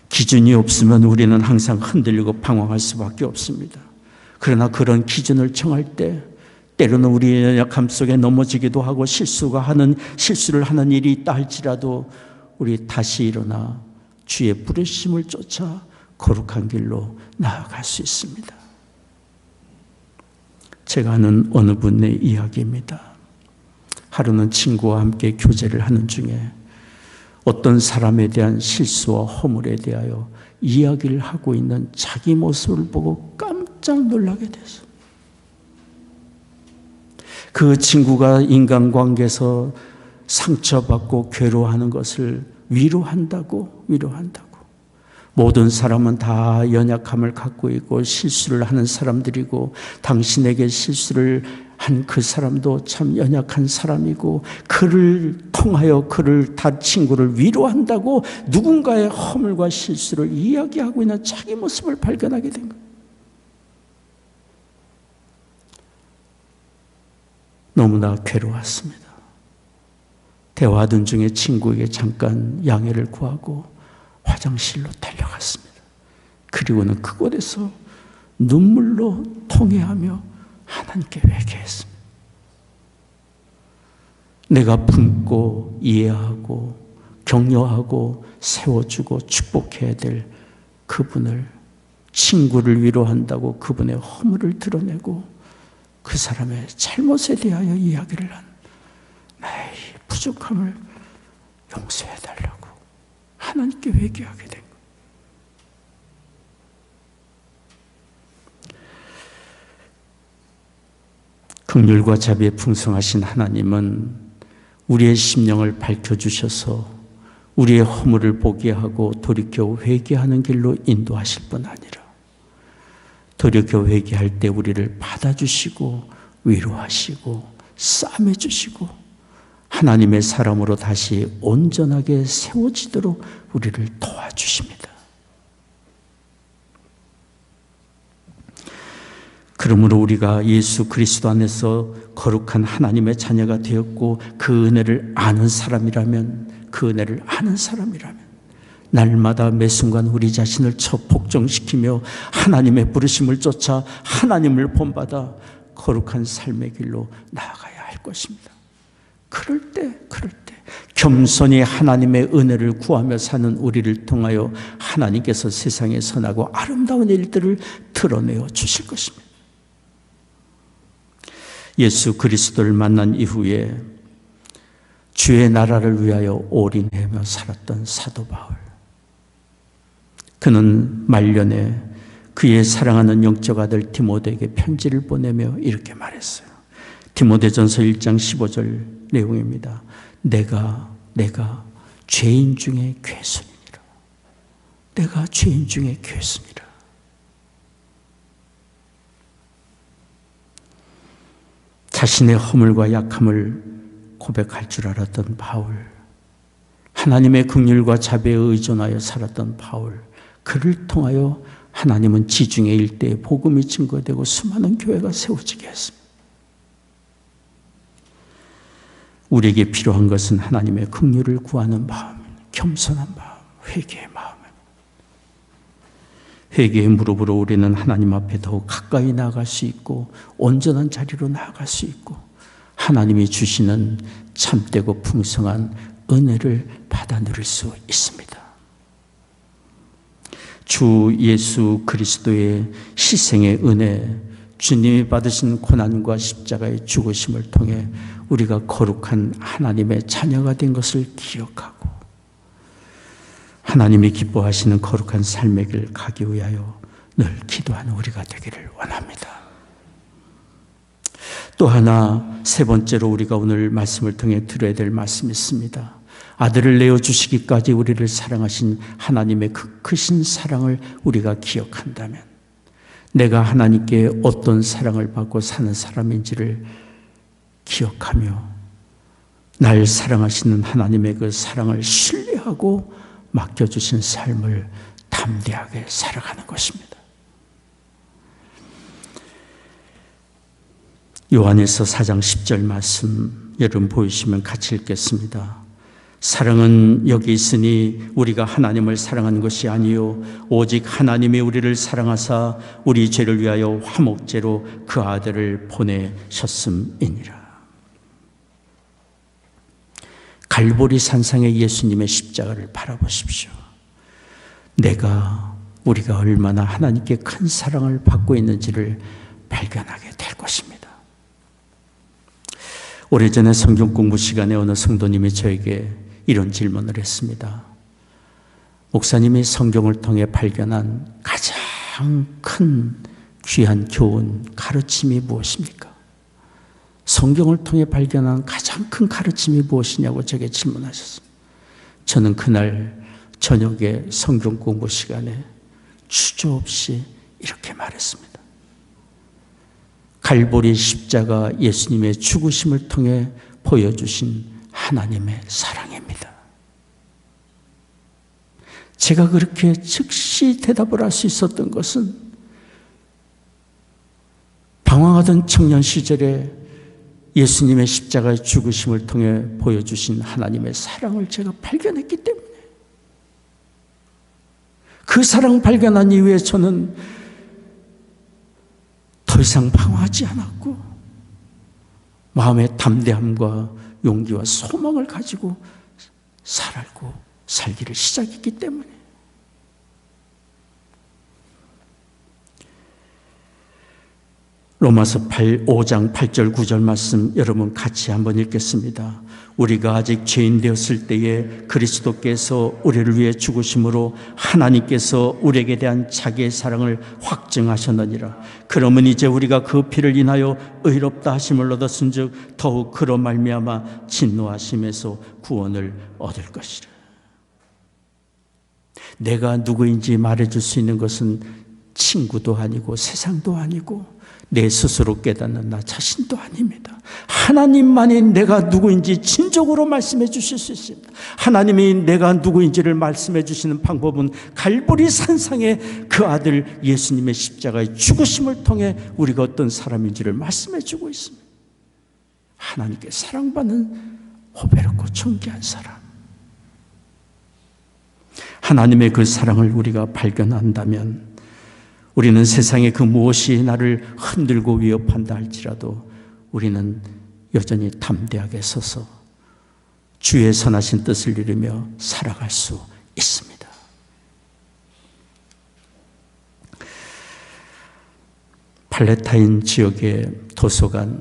기준이 없으면 우리는 항상 흔들리고 방황할 수밖에 없습니다. 그러나 그런 기준을 정할 때 때로는 우리의 연약함 속에 넘어지기도 하고 실수를 하는 일이 있다 할지라도 우리 다시 일어나 주의 부르심을 쫓아 거룩한 길로 나아갈 수 있습니다. 제가 아는 어느 분의 이야기입니다. 하루는 친구와 함께 교제를 하는 중에 어떤 사람에 대한 실수와 허물에 대하여 이야기를 하고 있는 자기 모습을 보고 깜짝 놀라게 됐어요. 그 친구가 인간관계에서 상처받고 괴로워하는 것을 위로한다고. 모든 사람은 다 연약함을 갖고 있고 실수를 하는 사람들이고 당신에게 실수를 한 그 사람도 참 연약한 사람이고 그를 통하여 친구를 위로한다고 누군가의 허물과 실수를 이야기하고 있는 자기 모습을 발견하게 된 거예요. 너무나 괴로웠습니다. 대화하던 중에 친구에게 잠깐 양해를 구하고 화장실로 달려갔습니다. 그리고는 그곳에서 눈물로 통회하며 하나님께 회개했습니다. 내가 품고 이해하고 격려하고 세워주고 축복해야 될 그분을, 친구를 위로한다고 그분의 허물을 드러내고 그 사람의 잘못에 대하여 이야기를 한 나의 부족함을 용서해달라고 하나님께 회개하게 된 거예요. 긍휼과 자비에 풍성하신 하나님은 우리의 심령을 밝혀주셔서 우리의 허물을 보게 하고 돌이켜 회개하는 길로 인도하실 뿐 아니라 돌이켜 회개할 때 우리를 받아주시고 위로하시고 싸매주시고 하나님의 사람으로 다시 온전하게 세워지도록 우리를 도와주십니다. 그러므로 우리가 예수 그리스도 안에서 거룩한 하나님의 자녀가 되었고 그 은혜를 아는 사람이라면 날마다 매 순간 우리 자신을 복종시키며 하나님의 부르심을 쫓아 하나님을 본받아 거룩한 삶의 길로 나아가야 할 것입니다. 그럴 때 겸손히 하나님의 은혜를 구하며 사는 우리를 통하여 하나님께서 세상에 선하고 아름다운 일들을 드러내어 주실 것입니다. 예수 그리스도를 만난 이후에 주의 나라를 위하여 올인하며 살았던 사도 바울. 그는 말년에 그의 사랑하는 영적 아들 디모데에게 편지를 보내며 이렇게 말했어요. 디모데전서 1장 15절 내용입니다. 내가 죄인 중에 괴순이니라. 내가 죄인 중에 괴순이라. 자신의 허물과 약함을 고백할 줄 알았던 바울, 하나님의 긍휼과 자비에 의존하여 살았던 바울, 그를 통하여 하나님은 지중해 일대에 복음이 증거되고 수많은 교회가 세워지게 했습니다. 우리에게 필요한 것은 하나님의 긍휼을 구하는 마음, 겸손한 마음, 회개의 마음. 회개의 무릎으로 우리는 하나님 앞에 더욱 가까이 나아갈 수 있고 온전한 자리로 나아갈 수 있고 하나님이 주시는 참되고 풍성한 은혜를 받아 누릴 수 있습니다. 주 예수 그리스도의 희생의 은혜, 주님이 받으신 고난과 십자가의 죽으심을 통해 우리가 거룩한 하나님의 자녀가 된 것을 기억하고 하나님이 기뻐하시는 거룩한 삶의 길 가기 위하여 늘 기도하는 우리가 되기를 원합니다. 또 하나, 세 번째로 우리가 오늘 말씀을 통해 들어야 될 말씀이 있습니다. 아들을 내어주시기까지 우리를 사랑하신 하나님의 그 크신 사랑을 우리가 기억한다면 내가 하나님께 어떤 사랑을 받고 사는 사람인지를 기억하며 날 사랑하시는 하나님의 그 사랑을 신뢰하고 맡겨주신 삶을 담대하게 살아가는 것입니다. 요한일서 4장 10절 말씀 여러분 보이시면 같이 읽겠습니다. 사랑은 여기 있으니 우리가 하나님을 사랑한 것이 아니요 오직 하나님이 우리를 사랑하사 우리 죄를 위하여 화목제로 그 아들을 보내셨음이니라. 갈보리 산상의 예수님의 십자가를 바라보십시오. 우리가 얼마나 하나님께 큰 사랑을 받고 있는지를 발견하게 될 것입니다. 오래전에 성경 공부 시간에 어느 성도님이 저에게 이런 질문을 했습니다. 목사님이 성경을 통해 발견한 가장 큰 귀한 교훈, 가르침이 무엇입니까? 성경을 통해 발견한 가장 큰 가르침이 무엇이냐고 제게 질문하셨습니다. 저는 그날 저녁에 성경 공부 시간에 주저없이 이렇게 말했습니다. 갈보리 십자가 예수님의 죽으심을 통해 보여주신 하나님의 사랑입니다. 제가 그렇게 즉시 대답을 할 수 있었던 것은 방황하던 청년 시절에 예수님의 십자가의 죽으심을 통해 보여주신 하나님의 사랑을 제가 발견했기 때문에, 그 사랑 발견한 이후에 저는 더 이상 방황하지 않았고 마음의 담대함과 용기와 소망을 가지고 살기를 시작했기 때문에, 로마서 5장 8절 9절 말씀 여러분 같이 한번 읽겠습니다. 우리가 아직 죄인 되었을 때에 그리스도께서 우리를 위해 죽으심으로 하나님께서 우리에게 대한 자기의 사랑을 확증하셨느니라. 그러면 이제 우리가 그 피를 인하여 의롭다 하심을 얻었은즉 더욱 그로 말미암아 진노하심에서 구원을 얻을 것이라. 내가 누구인지 말해줄 수 있는 것은 친구도 아니고 세상도 아니고 내 스스로 깨닫는 나 자신도 아닙니다. 하나님만이 내가 누구인지 진정으로 말씀해 주실 수 있습니다. 하나님이 내가 누구인지를 말씀해 주시는 방법은 갈보리 산상의 그 아들 예수님의 십자가의 죽으심을 통해 우리가 어떤 사람인지를 말씀해 주고 있습니다. 하나님께 사랑받는 호배롭고 존귀한 사람, 하나님의 그 사랑을 우리가 발견한다면 우리는 세상의 그 무엇이 나를 흔들고 위협한다 할지라도 우리는 여전히 담대하게 서서 주의 선하신 뜻을 이루며 살아갈 수 있습니다. 팔레타인 지역의 도서관,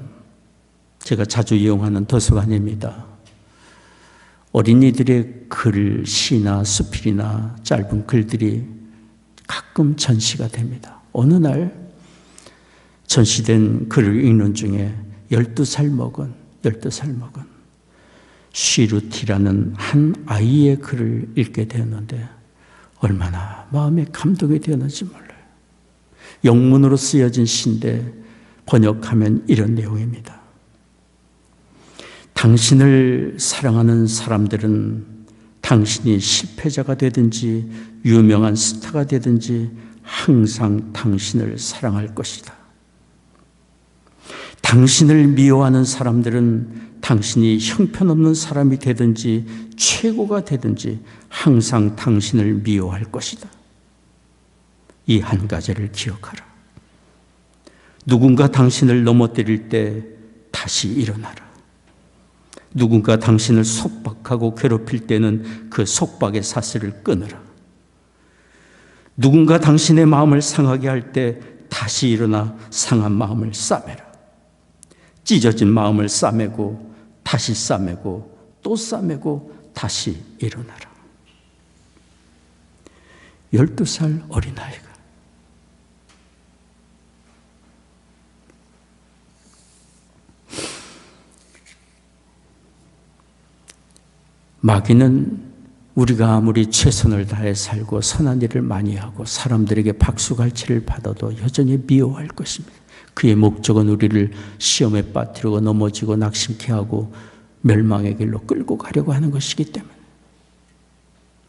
제가 자주 이용하는 도서관입니다. 어린이들의 글, 시나 수필이나 짧은 글들이 가끔 전시가 됩니다. 어느 날 전시된 글을 읽는 중에 12살 먹은 쉬루티라는 한 아이의 글을 읽게 되었는데 얼마나 마음에 감동이 되었는지 몰라요. 영문으로 쓰여진 시인데 번역하면 이런 내용입니다. 당신을 사랑하는 사람들은 당신이 실패자가 되든지 유명한 스타가 되든지 항상 당신을 사랑할 것이다. 당신을 미워하는 사람들은 당신이 형편없는 사람이 되든지 최고가 되든지 항상 당신을 미워할 것이다. 이 한 가지를 기억하라. 누군가 당신을 넘어뜨릴 때 다시 일어나라. 누군가 당신을 속박하고 괴롭힐 때는 그 속박의 사슬을 끊으라. 누군가 당신의 마음을 상하게 할 때 다시 일어나 상한 마음을 싸매라. 찢어진 마음을 싸매고 다시 싸매고 또 싸매고 다시 일어나라. 12살 어린아이가 마귀는 우리가 아무리 최선을 다해 살고 선한 일을 많이 하고 사람들에게 박수갈채를 받아도 여전히 미워할 것입니다. 그의 목적은 우리를 시험에 빠뜨리고 넘어지고 낙심케 하고 멸망의 길로 끌고 가려고 하는 것이기 때문에.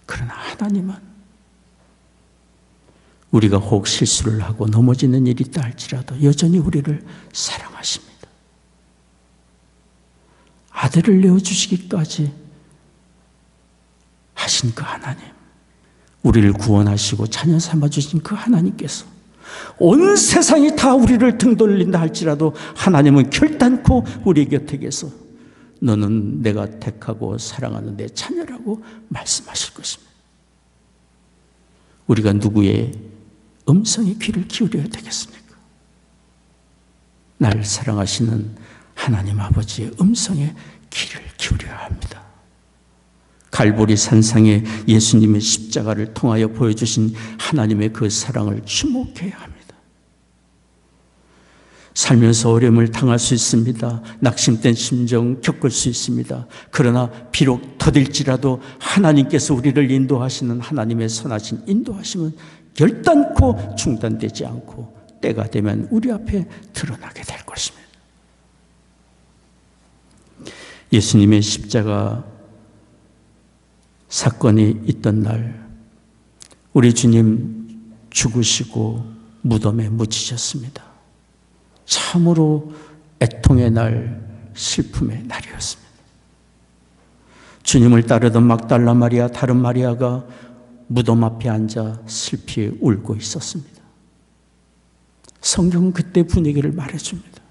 그러나 하나님은 우리가 혹 실수를 하고 넘어지는 일이 있다 할지라도 여전히 우리를 사랑하십니다. 아들을 내어주시기까지 하신 그 하나님, 우리를 구원하시고 자녀 삼아주신 그 하나님께서 온 세상이 다 우리를 등 돌린다 할지라도 하나님은 결단코 우리 곁에 계서 너는 내가 택하고 사랑하는 내 자녀라고 말씀하실 것입니다. 우리가 누구의 음성에 귀를 기울여야 되겠습니까? 날 사랑하시는 하나님 아버지의 음성에 귀를 기울여야 합니다. 갈보리 산상에 예수님의 십자가를 통하여 보여주신 하나님의 그 사랑을 주목해야 합니다. 살면서 어려움을 당할 수 있습니다. 낙심된 심정 겪을 수 있습니다. 그러나 비록 더딜지라도 하나님께서 우리를 인도하시는 하나님의 선하신 인도하심은 결단코 중단되지 않고 때가 되면 우리 앞에 드러나게 될 것입니다. 예수님의 십자가 사건이 있던 날 우리 주님 죽으시고 무덤에 묻히셨습니다. 참으로 애통의 날, 슬픔의 날이었습니다. 주님을 따르던 막달라 마리아, 다른 마리아가 무덤 앞에 앉아 슬피 울고 있었습니다. 성경은 그때 분위기를 말해줍니다.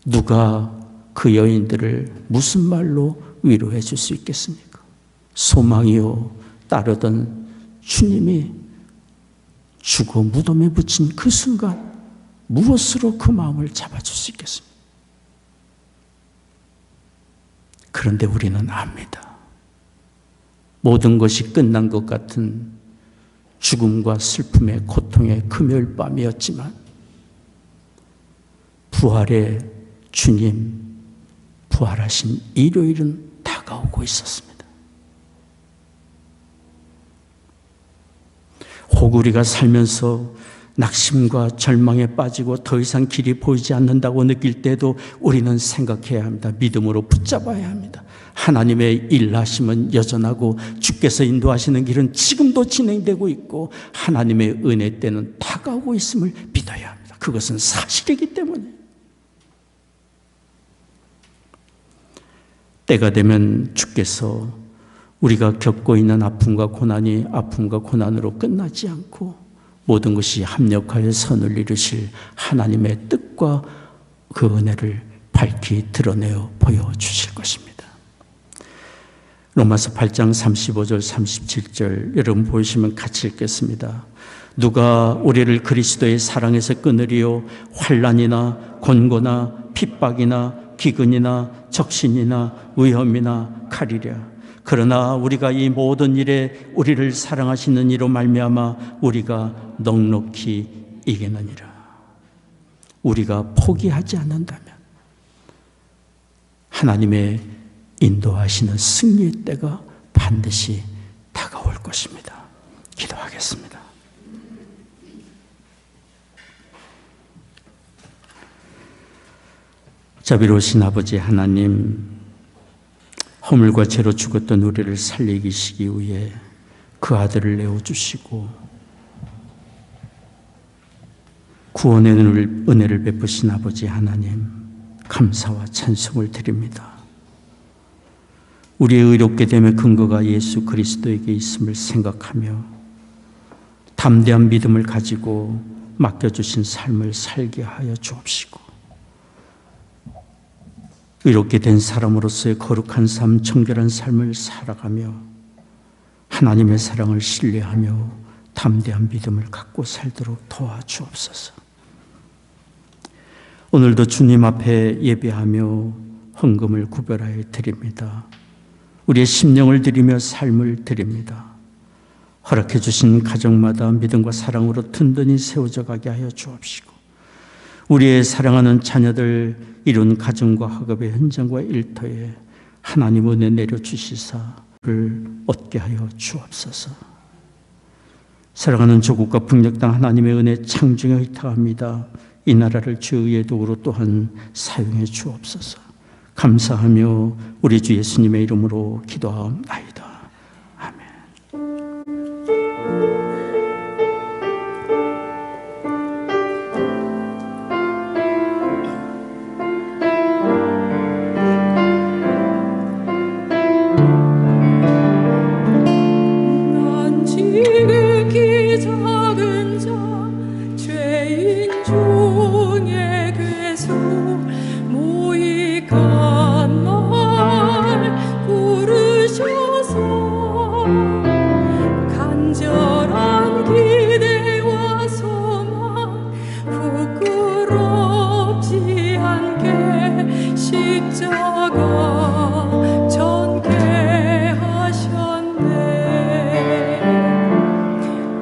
누가 그 여인들을 무슨 말로 위로해 줄 수 있겠습니까? 소망이요, 따르던 주님이 죽어 무덤에 묻힌 그 순간 무엇으로 그 마음을 잡아줄 수 있겠습니까? 그런데 우리는 압니다. 모든 것이 끝난 것 같은 죽음과 슬픔의 고통의 금요일 밤이었지만 부활의 주님, 부활하신 일요일은 다가오고 있었습니다. 혹 우리가 살면서 낙심과 절망에 빠지고 더 이상 길이 보이지 않는다고 느낄 때도 우리는 생각해야 합니다. 믿음으로 붙잡아야 합니다. 하나님의 일하심은 여전하고 주께서 인도하시는 길은 지금도 진행되고 있고 하나님의 은혜 때는 다가오고 있음을 믿어야 합니다. 그것은 사실이기 때문에 때가 되면 주께서 우리가 겪고 있는 아픔과 고난이 아픔과 고난으로 끝나지 않고 모든 것이 합력하여 선을 이루실 하나님의 뜻과 그 은혜를 밝히 드러내어 보여주실 것입니다. 로마서 8장 35절 37절 여러분 보이시면 같이 읽겠습니다. 누가 우리를 그리스도의 사랑에서 끊으리요 환난이나 곤고나 핍박이나 기근이나 적신이나 위험이나 칼이랴. 그러나 우리가 이 모든 일에 우리를 사랑하시는 이로 말미암아 우리가 넉넉히 이기느니라. 우리가 포기하지 않는다면 하나님의 인도하시는 승리의 때가 반드시 다가올 것입니다. 기도하겠습니다. 자비로우신 아버지 하나님, 허물과 죄로 죽었던 우리를 살리시기 위해 그 아들을 내어주시고 구원의 은혜를 베푸신 아버지 하나님, 감사와 찬송을 드립니다. 우리의 의롭게 됨의 근거가 예수 그리스도에게 있음을 생각하며 담대한 믿음을 가지고 맡겨주신 삶을 살게 하여 주옵시고 의롭게 된 사람으로서의 거룩한 삶, 정결한 삶을 살아가며 하나님의 사랑을 신뢰하며 담대한 믿음을 갖고 살도록 도와주옵소서. 오늘도 주님 앞에 예배하며 헌금을 구별하여 드립니다. 우리의 심령을 드리며 삶을 드립니다. 허락해 주신 가정마다 믿음과 사랑으로 든든히 세워져 가게 하여 주옵시고 우리의 사랑하는 자녀들 이룬 가정과 학업의 현장과 일터에 하나님 은혜 내려주시사를 얻게 하여 주옵소서. 사랑하는 조국과 북녘 땅 하나님의 은혜 창중에 의탁합니다. 이 나라를 주의 도구로 또한 사용해 주옵소서. 감사하며 우리 주 예수님의 이름으로 기도하옵나이다. 아멘. 난 지극히 작은 자 죄인 중에 괴수 모익한 날 부르셔서 간절한 기대와 소망 부끄럽지 않게 십자가 전개하셨네.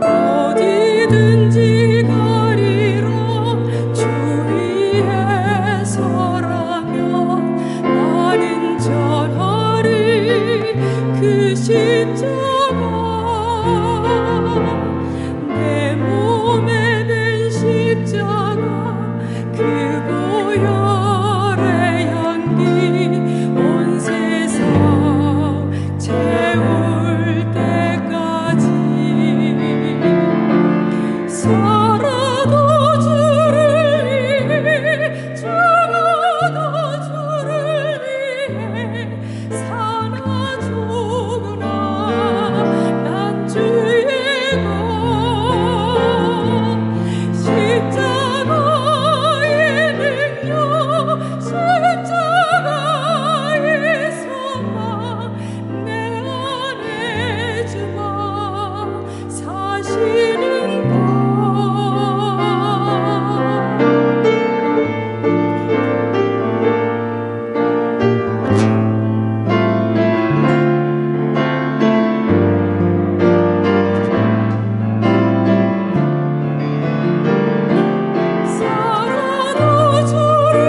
어디든지 가리라 주 위에 서라면 난 인정하리 그 십자가 내 몸에 된 십자가 그 보혈의 향기 온 세상 채울 때까지 살아도 주를 위해 죽어도 주를 위해 사나 죽으나 난 주의 것 십자가의 능력 십자가의 소망 내 안에 주가 사시는 것 살아도 주를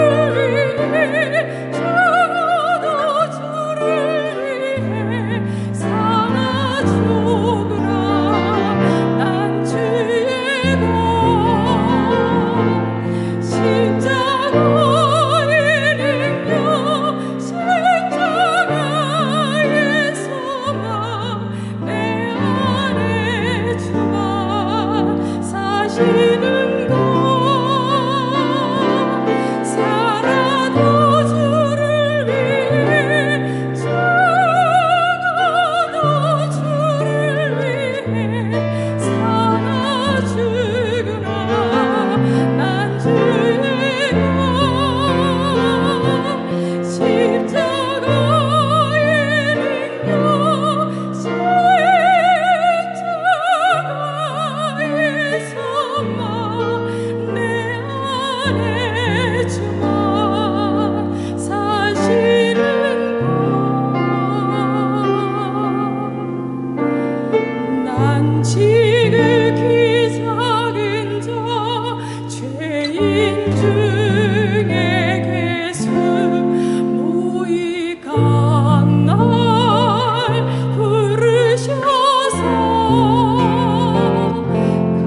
위해 죽어도 주를 위해 사나 죽으나 난 주의 것 십자가의 능력 십자가의 소망 내 안에 주가 사시는 것 살아도 주를 위해 죽어도 주를 위해 사나 죽으나 난 주의 것 십자가의 능력 십자가의 소망 내 안에 주가 사시는 것 난 지극히 작은 자 죄인 중에 괴수 모익한 날 부르셔서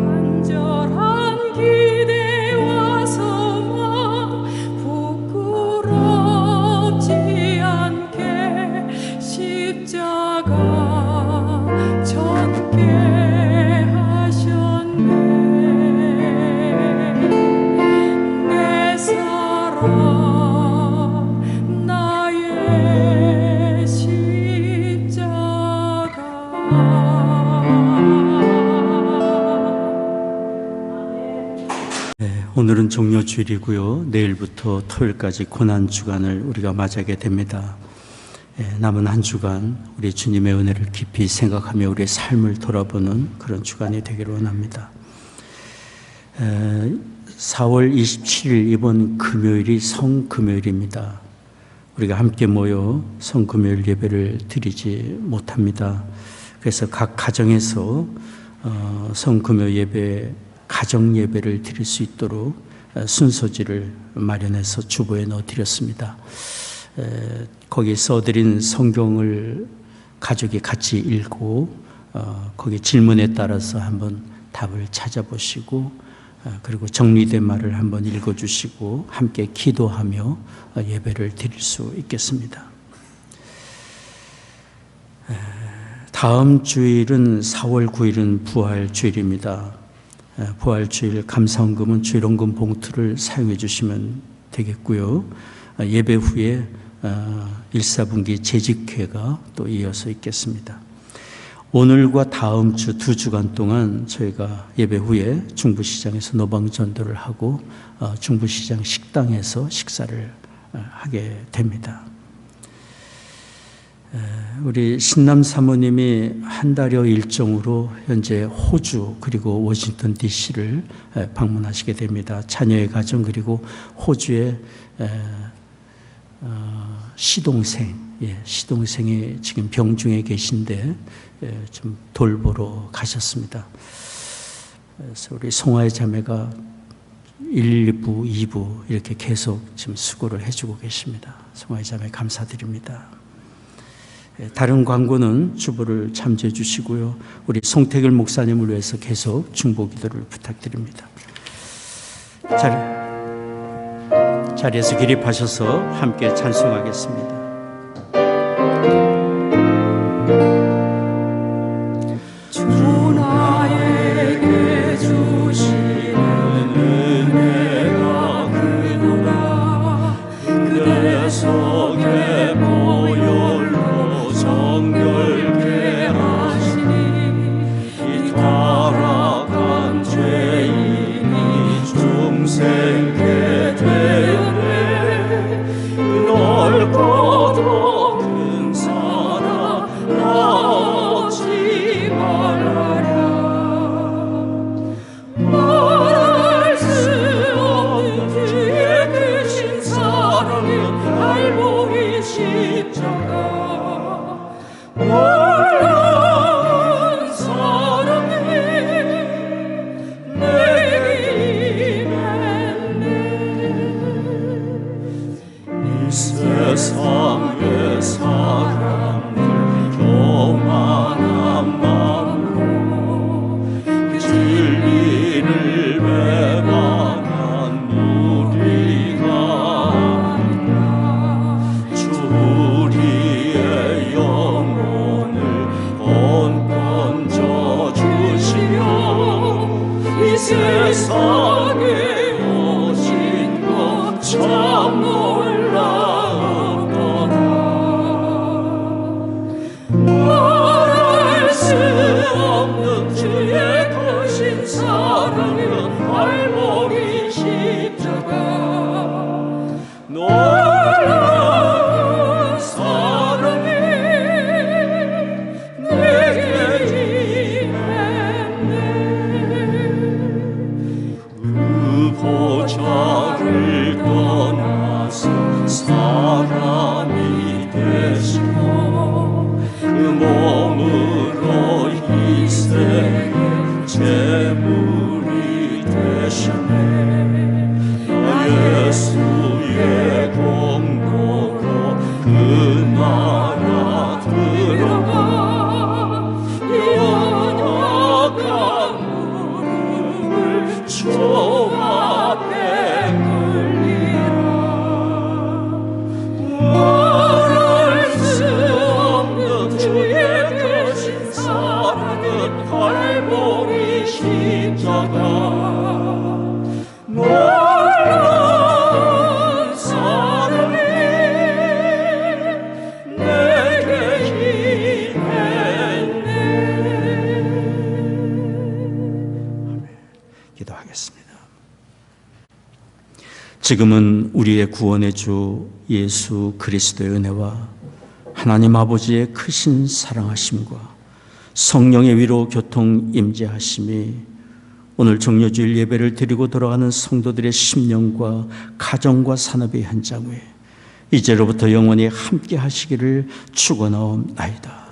간절한 기대와 소망 부끄럽지 않게 십자가 전개하셨네. 내 사랑 나의 십자가 네, 오늘은 종료주일이고요. 내일부터 토요일까지 고난주간을 우리가 맞이하게 됩니다. 남은 한 주간 우리 주님의 은혜를 깊이 생각하며 우리의 삶을 돌아보는 그런 주간이 되기를 원합니다. 4월 27일 이번 금요일이 성금요일입니다. 우리가 함께 모여 성금요일 예배를 드리지 못합니다. 그래서 각 가정에서 성금요 예배, 가정 예배를 드릴 수 있도록 순서지를 마련해서 주보에 넣어드렸습니다. 거기 써드린 성경을 가족이 같이 읽고 거기 질문에 따라서 한번 답을 찾아보시고 그리고 정리된 말을 한번 읽어주시고 함께 기도하며 예배를 드릴 수 있겠습니다. 다음 주일은 4월 9일은 부활주일입니다. 부활주일 감사헌금은 주일헌금 봉투를 사용해 주시면 되겠고요. 예배 후에 1사분기 재직회가 또 이어서 있겠습니다. 오늘과 다음 주 2주간 동안 저희가 예배 후에 중부시장에서 노방전도를 하고 중부시장 식당에서 식사를 하게 됩니다. 우리 신남 사모님이 한 달여 일정으로 현재 호주 그리고 워싱턴 DC를 방문하시게 됩니다. 자녀의 가정 그리고 호주의 시동생이 지금 병중에 계신데 좀 돌보러 가셨습니다. 그래서 우리 송아의 자매가 1부, 2부 이렇게 계속 지금 수고를 해주고 계십니다. 송아의 자매 감사드립니다. 다른 광고는 주보를 참조해 주시고요. 우리 송태길 목사님을 위해서 계속 중보 기도를 부탁드립니다. 자리에서 기립하셔서 함께 찬송하겠습니다. 주 나에게 주시는 은혜가 크도다. 그대 속에 보혈로 정결케 하시니 이 타락한 죄인이 중생케 되네. 넓고 큰 사랑 얻지 말아라. 말할 수 없는 주의 크신 사랑은 갈보리 십자가. 놀라운 사랑이 내게 임했네. 이 세상의 사랑을 교만한 마음으로 진리를 배반한 우리가 아니라 주 우리의 영혼을 번번져 주시며 이 세상에 오신 것 참 놀라웠도다. 말할 수 없는 주의 크신 사랑은 갈보리 십자가. 놀라운 사랑이 내게 임했네. 그 보좌를 떠나서 사람이 되시고 그 몸으로 희생의 제물이 되셨네. 나 예수의 공로로 그 나라 들어가 연약한 무릎을 주 앞에 꿇리라. 말할 수 없는 주의 크신 사랑은 갈보리 십자가. 놀라운 사랑이 내게 임했네. 기도하겠습니다. 지금은 우리의 구원의 주 예수 그리스도의 은혜와 하나님 아버지의 크신 사랑하심과 성령의 위로 교통 임재하심이 오늘 정료주일 예배를 드리고 돌아가는 성도들의 심령과 가정과 산업의 현장 위에 이제로부터 영원히 함께 하시기를 축원하옵나이다.